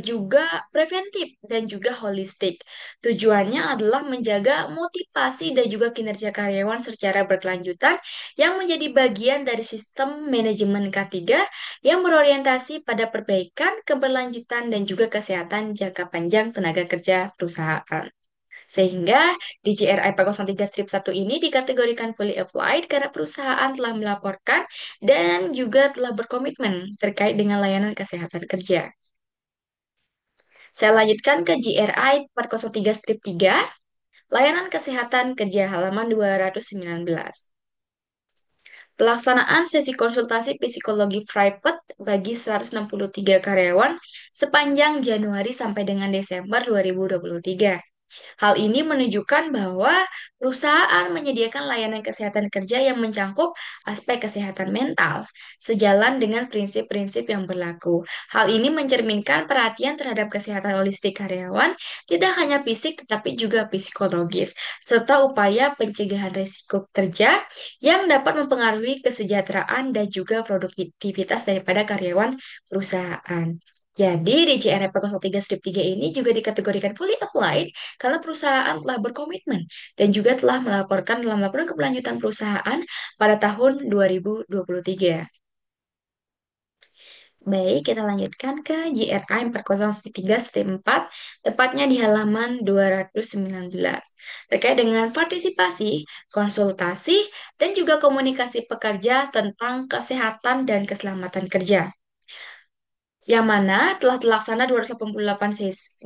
juga preventif dan juga holistik. Tujuannya adalah menjaga motivasi dan juga kinerja karyawan secara berkelanjutan yang menjadi bagian dari sistem manajemen K3 yang berorientasi pada perbaikan, keberlanjutan, dan juga kesehatan jangka panjang tenaga kerja perusahaan. Sehingga di JRI 403-1 ini dikategorikan fully applied karena perusahaan telah melaporkan dan juga telah berkomitmen terkait dengan layanan kesehatan kerja. Saya lanjutkan ke GRI 403-3, layanan kesehatan kerja halaman 219. Pelaksanaan sesi konsultasi psikologi private bagi 163 karyawan sepanjang Januari sampai dengan Desember 2023. Hal ini menunjukkan bahwa perusahaan menyediakan layanan kesehatan kerja yang mencakup aspek kesehatan mental, sejalan dengan prinsip-prinsip yang berlaku. Hal ini mencerminkan perhatian terhadap kesehatan holistik karyawan, tidak hanya fisik tetapi juga psikologis, serta upaya pencegahan risiko kerja yang dapat mempengaruhi kesejahteraan dan juga produktivitas daripada karyawan perusahaan. Jadi, di JRF 03-3 ini juga dikategorikan fully applied karena perusahaan telah berkomitmen dan juga telah melaporkan dalam laporan keberlanjutan perusahaan pada tahun 2023. Baik, kita lanjutkan ke GRI 403-4, tepatnya di halaman 219, terkait dengan partisipasi, konsultasi, dan juga komunikasi pekerja tentang kesehatan dan keselamatan kerja, yang mana telah terlaksana 282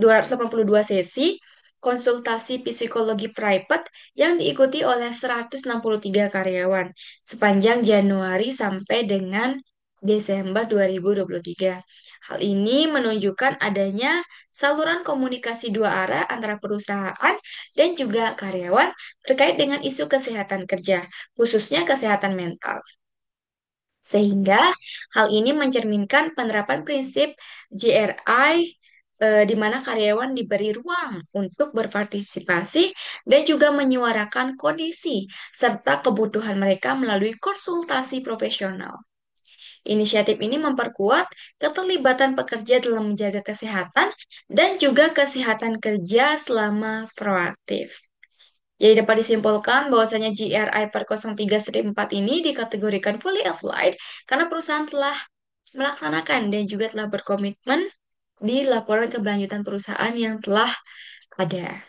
sesi konsultasi psikologi private yang diikuti oleh 163 karyawan sepanjang Januari sampai dengan Desember 2023. Hal ini menunjukkan adanya saluran komunikasi dua arah antara perusahaan dan juga karyawan terkait dengan isu kesehatan kerja, khususnya kesehatan mental. Sehingga hal ini mencerminkan penerapan prinsip GRI, di mana karyawan diberi ruang untuk berpartisipasi dan juga menyuarakan kondisi serta kebutuhan mereka melalui konsultasi profesional. Inisiatif ini memperkuat keterlibatan pekerja dalam menjaga kesehatan dan juga kesehatan kerja selama proaktif. Jadi dapat disimpulkan bahwasanya GRI per 03-4 ini dikategorikan fully applied karena perusahaan telah melaksanakan dan juga telah berkomitmen di laporan keberlanjutan perusahaan yang telah ada.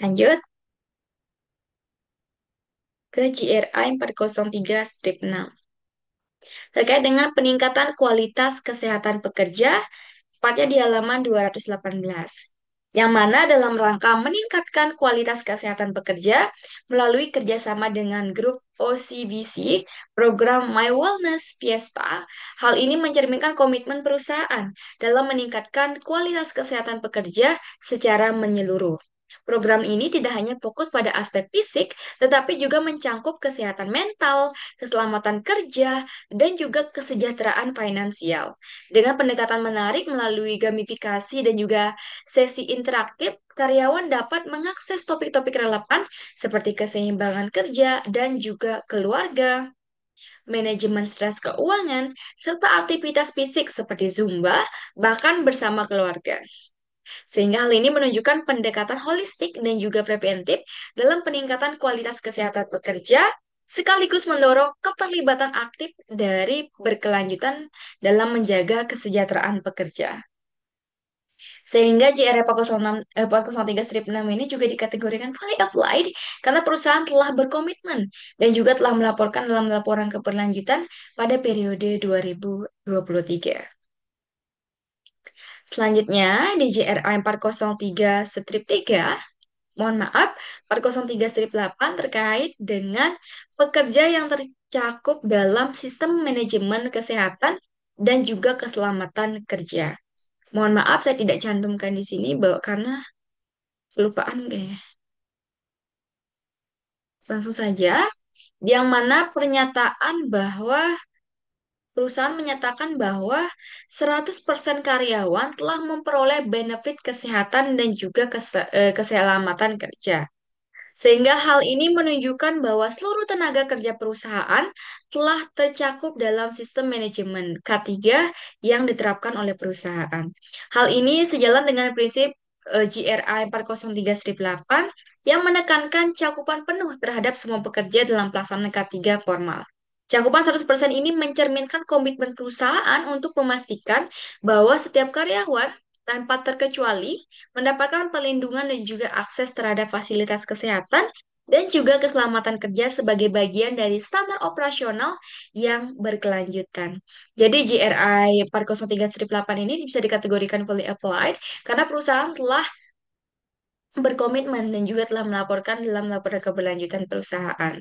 Lanjut ke GRI 403-6 terkait dengan peningkatan kualitas kesehatan pekerja, tepatnya di halaman 218. Yang mana dalam rangka meningkatkan kualitas kesehatan pekerja melalui kerjasama dengan grup OCBC, program My Wellness Fiesta. Hal ini mencerminkan komitmen perusahaan dalam meningkatkan kualitas kesehatan pekerja secara menyeluruh. Program ini tidak hanya fokus pada aspek fisik, tetapi juga mencangkup kesehatan mental, keselamatan kerja, dan juga kesejahteraan finansial. Dengan pendekatan menarik melalui gamifikasi dan juga sesi interaktif, karyawan dapat mengakses topik-topik relevan seperti keseimbangan kerja dan juga keluarga, manajemen stres keuangan, serta aktivitas fisik seperti Zumba, bahkan bersama keluarga. Sehingga hal ini menunjukkan pendekatan holistik dan juga preventif dalam peningkatan kualitas kesehatan pekerja, sekaligus mendorong keterlibatan aktif dari berkelanjutan dalam menjaga kesejahteraan pekerja. Sehingga JR 403-6 ini juga dikategorikan fully applied karena perusahaan telah berkomitmen dan juga telah melaporkan dalam laporan keberlanjutan pada periode 2023. Selanjutnya di JRA 403-3, mohon maaf, 403-8 terkait dengan pekerja yang tercakup dalam sistem manajemen kesehatan dan juga keselamatan kerja. Mohon maaf saya tidak cantumkan di sini bahwa karena kelupaan kayaknya. Langsung saja, yang mana pernyataan bahwa perusahaan menyatakan bahwa 100% karyawan telah memperoleh benefit kesehatan dan juga keselamatan kerja. Sehingga hal ini menunjukkan bahwa seluruh tenaga kerja perusahaan telah tercakup dalam sistem manajemen K3 yang diterapkan oleh perusahaan. Hal ini sejalan dengan prinsip GRI 403-8 yang menekankan cakupan penuh terhadap semua pekerja dalam pelaksanaan K3 formal. Cakupan 100% ini mencerminkan komitmen perusahaan untuk memastikan bahwa setiap karyawan tanpa terkecuali mendapatkan perlindungan dan juga akses terhadap fasilitas kesehatan dan juga keselamatan kerja sebagai bagian dari standar operasional yang berkelanjutan. Jadi GRI 403-8 ini bisa dikategorikan fully applied karena perusahaan telah berkomitmen dan juga telah melaporkan dalam laporan keberlanjutan perusahaan.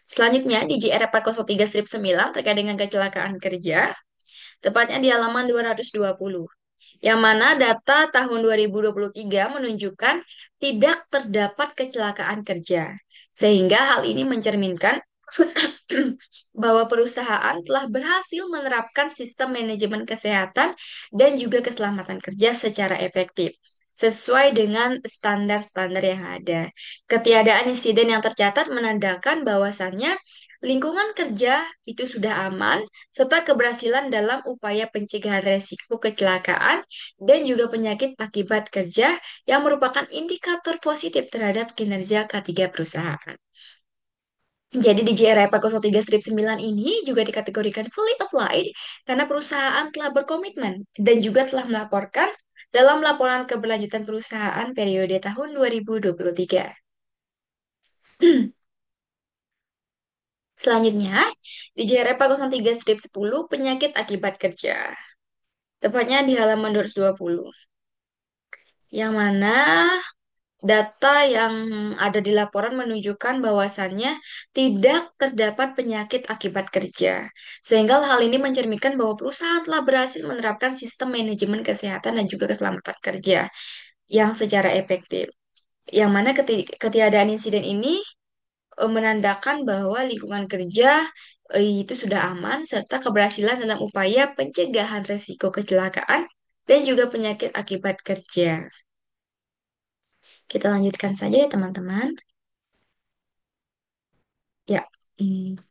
Selanjutnya di JR 403-9 terkait dengan kecelakaan kerja, tepatnya di halaman 220. yang mana data tahun 2023 menunjukkan tidak terdapat kecelakaan kerja. Sehingga hal ini mencerminkan bahwa perusahaan telah berhasil menerapkan sistem manajemen kesehatan dan juga keselamatan kerja secara efektif, sesuai dengan standar-standar yang ada. Ketiadaan insiden yang tercatat menandakan bahwasannya lingkungan kerja itu sudah aman, serta keberhasilan dalam upaya pencegahan resiko kecelakaan dan juga penyakit akibat kerja yang merupakan indikator positif terhadap kinerja K3 perusahaan. Jadi di JRI 403-9 ini juga dikategorikan fully applied karena perusahaan telah berkomitmen dan juga telah melaporkan dalam laporan keberlanjutan perusahaan periode tahun 2023. Selanjutnya, di JRI 403-10 penyakit akibat kerja. Tepatnya di halaman 220. Yang mana data yang ada di laporan menunjukkan bahwasannya tidak terdapat penyakit akibat kerja. Sehingga hal ini mencerminkan bahwa perusahaan telah berhasil menerapkan sistem manajemen kesehatan dan juga keselamatan kerja yang secara efektif. Yang mana ketiadaan insiden ini menandakan bahwa lingkungan kerja itu sudah aman serta keberhasilan dalam upaya pencegahan resiko kecelakaan dan juga penyakit akibat kerja. Kita lanjutkan saja ya teman-teman. Ya, hmm,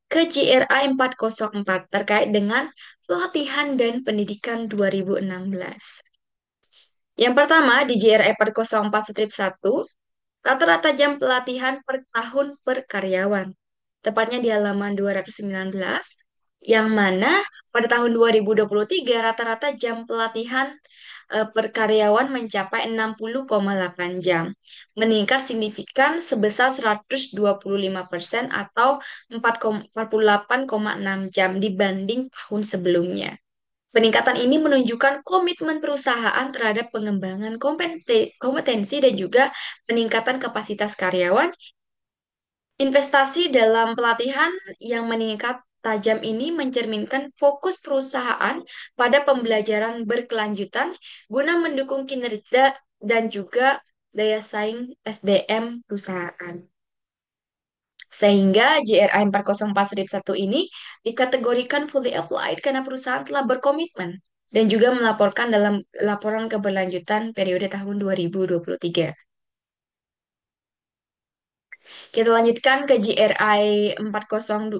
ke GRI 404 terkait dengan pelatihan dan pendidikan 2016. Yang pertama di GRI 404-1, rata-rata jam pelatihan per tahun per karyawan. Tepatnya di halaman 219, yang mana pada tahun 2023 rata-rata jam pelatihan per karyawan mencapai 60,8 jam, meningkat signifikan sebesar 125% atau 48,6 jam dibanding tahun sebelumnya. Peningkatan ini menunjukkan komitmen perusahaan terhadap pengembangan kompetensi dan juga peningkatan kapasitas karyawan. Investasi dalam pelatihan yang meningkat tajam ini mencerminkan fokus perusahaan pada pembelajaran berkelanjutan guna mendukung kinerja dan juga daya saing SDM perusahaan. Sehingga JRI 404-1 ini dikategorikan fully applied karena perusahaan telah berkomitmen dan juga melaporkan dalam laporan keberlanjutan periode tahun 2023. Kita lanjutkan ke GRI 404-2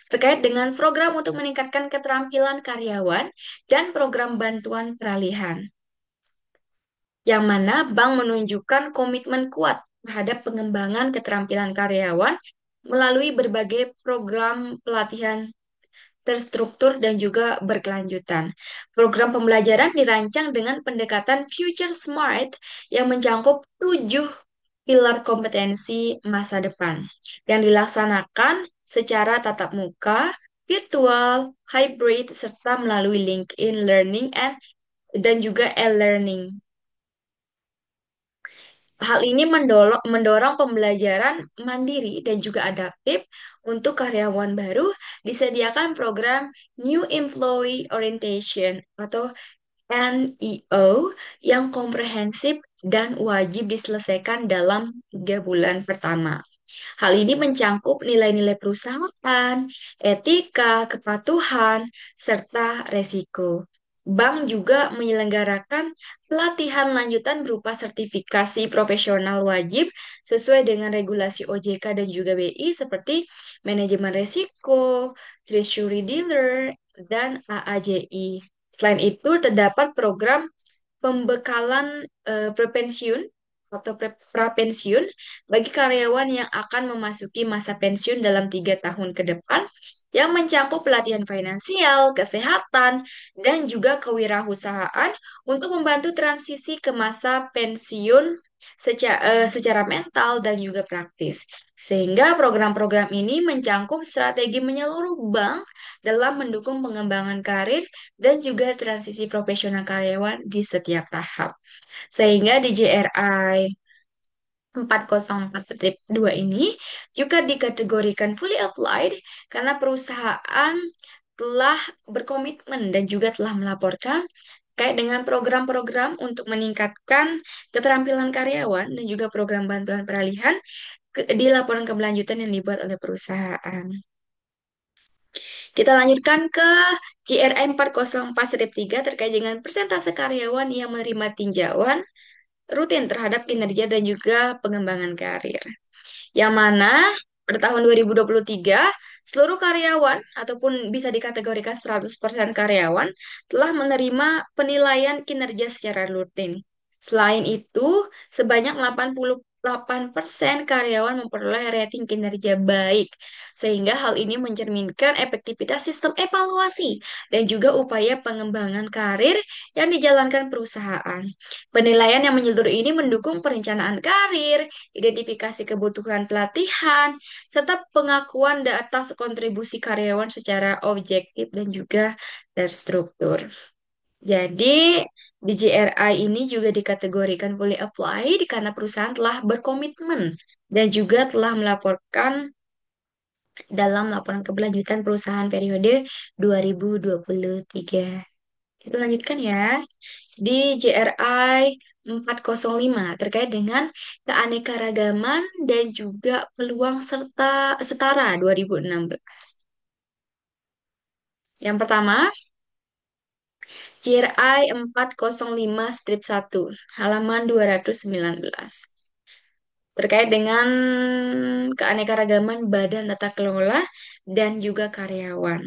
terkait dengan program untuk meningkatkan keterampilan karyawan dan program bantuan peralihan, yang mana bank menunjukkan komitmen kuat terhadap pengembangan keterampilan karyawan melalui berbagai program pelatihan terstruktur dan juga berkelanjutan. Program pembelajaran dirancang dengan pendekatan Future Smart yang mencakup 7 pilar kompetensi masa depan yang dilaksanakan secara tatap muka, virtual, hybrid, serta melalui LinkedIn Learning dan juga e-learning. Hal ini mendorong pembelajaran mandiri dan juga adaptif untuk karyawan baru. Disediakan program New Employee Orientation atau NEO yang komprehensif dan wajib diselesaikan dalam 3 bulan pertama. Hal ini mencakup nilai-nilai perusahaan, etika, kepatuhan, serta resiko. Bank juga menyelenggarakan pelatihan lanjutan berupa sertifikasi profesional wajib sesuai dengan regulasi OJK dan juga BI seperti manajemen resiko, treasury dealer, dan AAJI. Selain itu, terdapat program pembekalan prepensiun atau prapensiun bagi karyawan yang akan memasuki masa pensiun dalam 3 tahun ke depan yang mencakup pelatihan finansial, kesehatan, dan juga kewirausahaan untuk membantu transisi ke masa pensiun secara mental dan juga praktis. Sehingga program-program ini mencakup strategi menyeluruh bank dalam mendukung pengembangan karir dan juga transisi profesional karyawan di setiap tahap. Sehingga di JRI 404-2 ini juga dikategorikan fully applied karena perusahaan telah berkomitmen dan juga telah melaporkan terkait dengan program-program untuk meningkatkan keterampilan karyawan dan juga program bantuan peralihan di laporan keberlanjutan yang dibuat oleh perusahaan. Kita lanjutkan ke GRI 404-3 terkait dengan persentase karyawan yang menerima tinjauan rutin terhadap kinerja dan juga pengembangan karir. Yang mana pada tahun 2023, seluruh karyawan ataupun bisa dikategorikan 100% karyawan telah menerima penilaian kinerja secara rutin. Selain itu, sebanyak 88% karyawan memperoleh rating kinerja baik, sehingga hal ini mencerminkan efektivitas sistem evaluasi dan juga upaya pengembangan karir yang dijalankan perusahaan. Penilaian yang menyeluruh ini mendukung perencanaan karir, identifikasi kebutuhan pelatihan, serta pengakuan atas kontribusi karyawan secara objektif dan juga terstruktur. Jadi, di GRI ini juga dikategorikan fully applied karena perusahaan telah berkomitmen dan juga telah melaporkan dalam laporan keberlanjutan perusahaan periode 2023. Kita lanjutkan ya. Di GRI 405 terkait dengan keanekaragaman dan juga peluang serta setara 2016. Yang pertama, GRI 405-1 halaman 219 terkait dengan keanekaragaman badan tata kelola dan juga karyawan.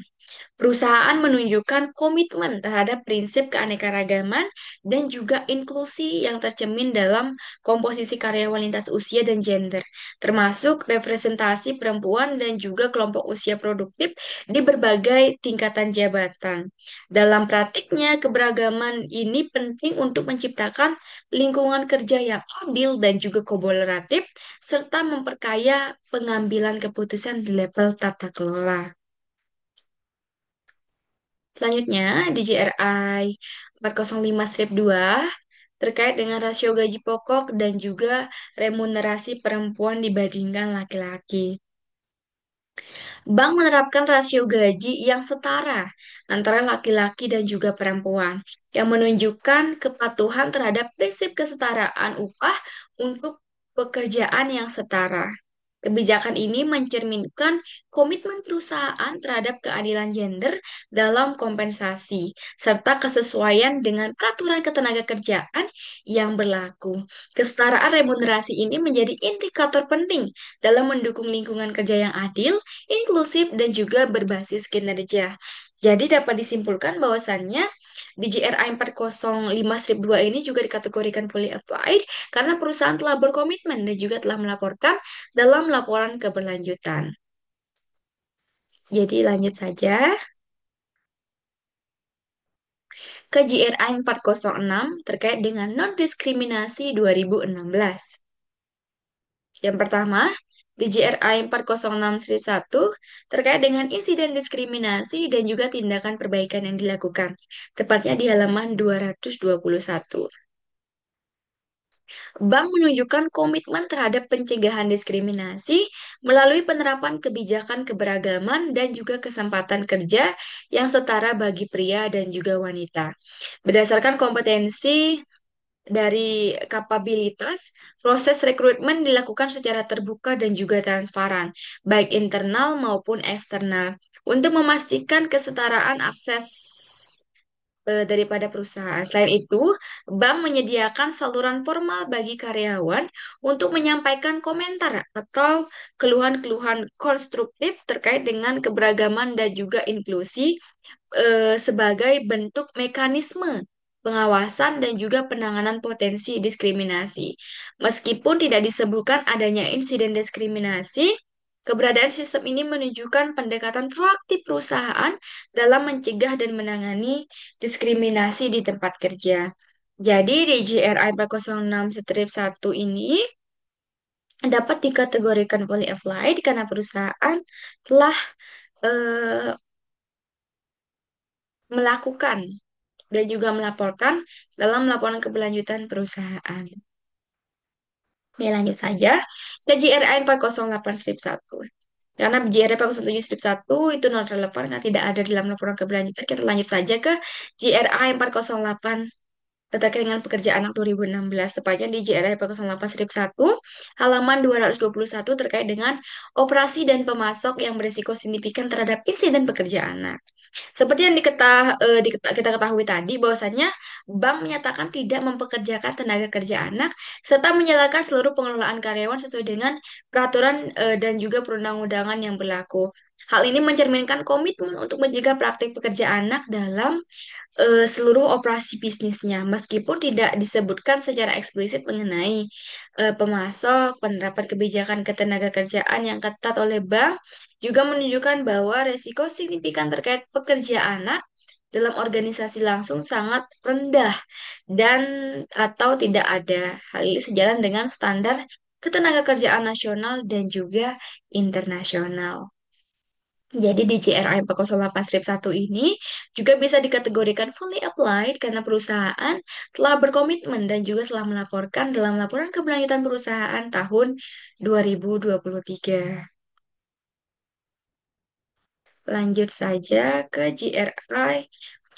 Perusahaan menunjukkan komitmen terhadap prinsip keanekaragaman dan juga inklusi yang tercermin dalam komposisi karyawan lintas usia dan gender, termasuk representasi perempuan dan juga kelompok usia produktif di berbagai tingkatan jabatan. Dalam praktiknya, keberagaman ini penting untuk menciptakan lingkungan kerja yang adil dan juga kolaboratif, serta memperkaya pengambilan keputusan di level tata kelola. Selanjutnya, di GRI 405-2 terkait dengan rasio gaji pokok dan juga remunerasi perempuan dibandingkan laki-laki. Bank menerapkan rasio gaji yang setara antara laki-laki dan juga perempuan, yang menunjukkan kepatuhan terhadap prinsip kesetaraan upah untuk pekerjaan yang setara. Kebijakan ini mencerminkan komitmen perusahaan terhadap keadilan gender dalam kompensasi, serta kesesuaian dengan peraturan ketenagakerjaan yang berlaku. Kesetaraan remunerasi ini menjadi indikator penting dalam mendukung lingkungan kerja yang adil, inklusif, dan juga berbasis kinerja. Jadi dapat disimpulkan bahwasannya di GRI 405-2 ini juga dikategorikan fully applied karena perusahaan telah berkomitmen dan juga telah melaporkan dalam laporan keberlanjutan. Jadi lanjut saja ke GRI 406 terkait dengan non-diskriminasi 2016. Yang pertama, di GRI 406-1 terkait dengan insiden diskriminasi dan juga tindakan perbaikan yang dilakukan, tepatnya di halaman 221. Bank menunjukkan komitmen terhadap pencegahan diskriminasi melalui penerapan kebijakan keberagaman dan juga kesempatan kerja yang setara bagi pria dan juga wanita. Berdasarkan kompetensi dari kapabilitas, proses rekrutmen dilakukan secara terbuka dan juga transparan, baik internal maupun eksternal, untuk memastikan kesetaraan akses daripada perusahaan. Selain itu, bank menyediakan saluran formal bagi karyawan untuk menyampaikan komentar atau keluhan-keluhan konstruktif terkait dengan keberagaman dan juga inklusi sebagai bentuk mekanisme pengawasan dan juga penanganan potensi diskriminasi. Meskipun tidak disebutkan adanya insiden diskriminasi, keberadaan sistem ini menunjukkan pendekatan proaktif perusahaan dalam mencegah dan menangani diskriminasi di tempat kerja. Jadi di GRI 406-1 ini dapat dikategorikan fully applied karena perusahaan telah eh, melakukan dan juga melaporkan dalam laporan keberlanjutan perusahaan. Oke, lanjut saja ke GRI 408-1. Karena JRE 407-1 itu non relevan karena tidak ada dalam laporan keberlanjutan. Kita lanjut saja ke JRA 408 terkait dengan pekerjaan anak 2016, tepatnya di JRA 408-1 halaman 221 terkait dengan operasi dan pemasok yang berisiko signifikan terhadap insiden pekerjaan anak. Seperti yang kita ketahui tadi, bahwasannya bank menyatakan tidak mempekerjakan tenaga kerja anak serta menjalankan seluruh pengelolaan karyawan sesuai dengan peraturan dan juga perundang-undangan yang berlaku. Hal ini mencerminkan komitmen untuk mencegah praktik pekerja anak dalam seluruh operasi bisnisnya, meskipun tidak disebutkan secara eksplisit mengenai pemasok, penerapan kebijakan ketenaga kerjaan yang ketat oleh bank, juga menunjukkan bahwa resiko signifikan terkait pekerja anak dalam organisasi langsung sangat rendah dan atau tidak ada. Hal ini sejalan dengan standar ketenaga kerjaan nasional dan juga internasional. Jadi di JRI 408-1 ini juga bisa dikategorikan fully applied karena perusahaan telah berkomitmen dan juga telah melaporkan dalam laporan keberlanjutan perusahaan tahun 2023. Lanjut saja ke GRI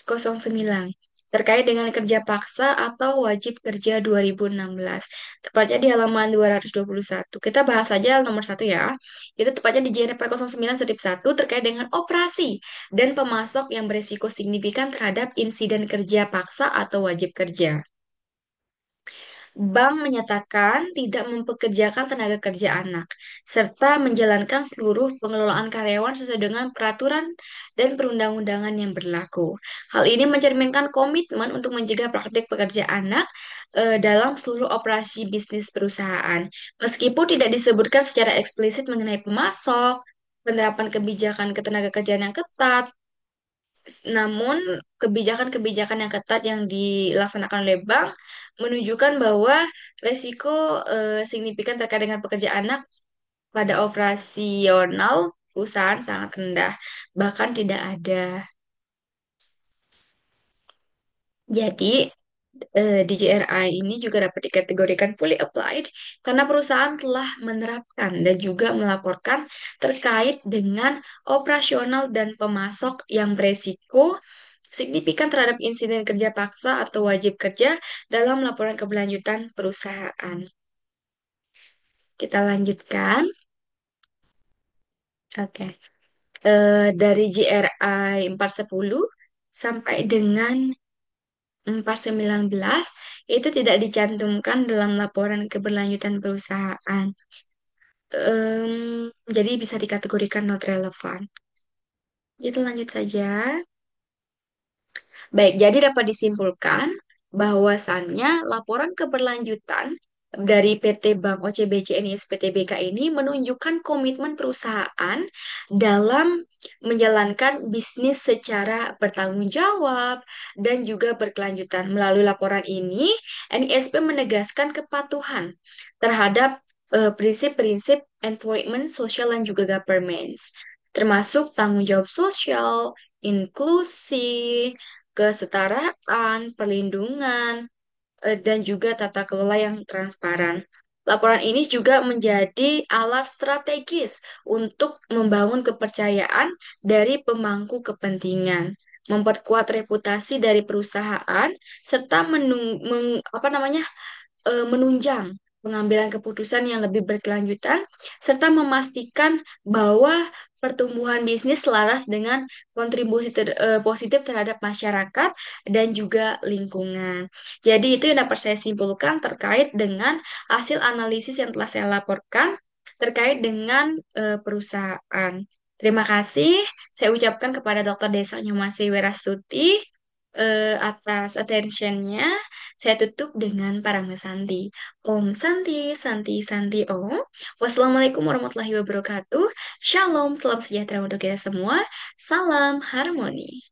09 terkait dengan kerja paksa atau wajib kerja 2016. Tepatnya di halaman 221. Kita bahas saja nomor satu ya. Itu tepatnya di JNE 409-1 terkait dengan operasi dan pemasok yang berisiko signifikan terhadap insiden kerja paksa atau wajib kerja. Bank menyatakan tidak mempekerjakan tenaga kerja anak, serta menjalankan seluruh pengelolaan karyawan sesuai dengan peraturan dan perundang-undangan yang berlaku. Hal ini mencerminkan komitmen untuk mencegah praktik pekerja anak dalam seluruh operasi bisnis perusahaan. Meskipun tidak disebutkan secara eksplisit mengenai pemasok, penerapan kebijakan ketenaga kerjaan yang ketat, namun, kebijakan-kebijakan yang ketat yang dilaksanakan oleh bank menunjukkan bahwa resiko signifikan terkait dengan pekerja anak pada operasional perusahaan sangat rendah, bahkan tidak ada. Jadi, di JRI ini juga dapat dikategorikan fully applied karena perusahaan telah menerapkan dan juga melaporkan terkait dengan operasional dan pemasok yang beresiko signifikan terhadap insiden kerja paksa atau wajib kerja dalam laporan keberlanjutan perusahaan. Kita lanjutkan. Oke. Dari GRI 410 sampai dengan 419 itu tidak dicantumkan dalam laporan keberlanjutan perusahaan. Jadi bisa dikategorikan not relevant. Kita lanjut saja. Baik, jadi dapat disimpulkan bahwasannya laporan keberlanjutan dari PT Bank OCBC NIS PTBK ini menunjukkan komitmen perusahaan dalam menjalankan bisnis secara bertanggung jawab dan juga berkelanjutan. Melalui laporan ini, NISP menegaskan kepatuhan terhadap prinsip-prinsip employment, social, dan juga governance, termasuk tanggung jawab sosial, inklusi, kesetaraan, perlindungan, dan juga tata kelola yang transparan. Laporan ini juga menjadi alat strategis untuk membangun kepercayaan dari pemangku kepentingan, memperkuat reputasi dari perusahaan, serta menunjang pengambilan keputusan yang lebih berkelanjutan, serta memastikan bahwa pertumbuhan bisnis selaras dengan kontribusi positif terhadap masyarakat dan juga lingkungan. Jadi itu yang dapat saya simpulkan terkait dengan hasil analisis yang telah saya laporkan terkait dengan perusahaan. Terima kasih saya ucapkan kepada Dr. Desa Nyumasi Werastuti atas attentionnya. Saya tutup dengan Parangsanti. Om Santi, Santi, Santi Om. Wassalamualaikum warahmatullahi wabarakatuh. Shalom, salam sejahtera untuk kita semua. Salam harmoni.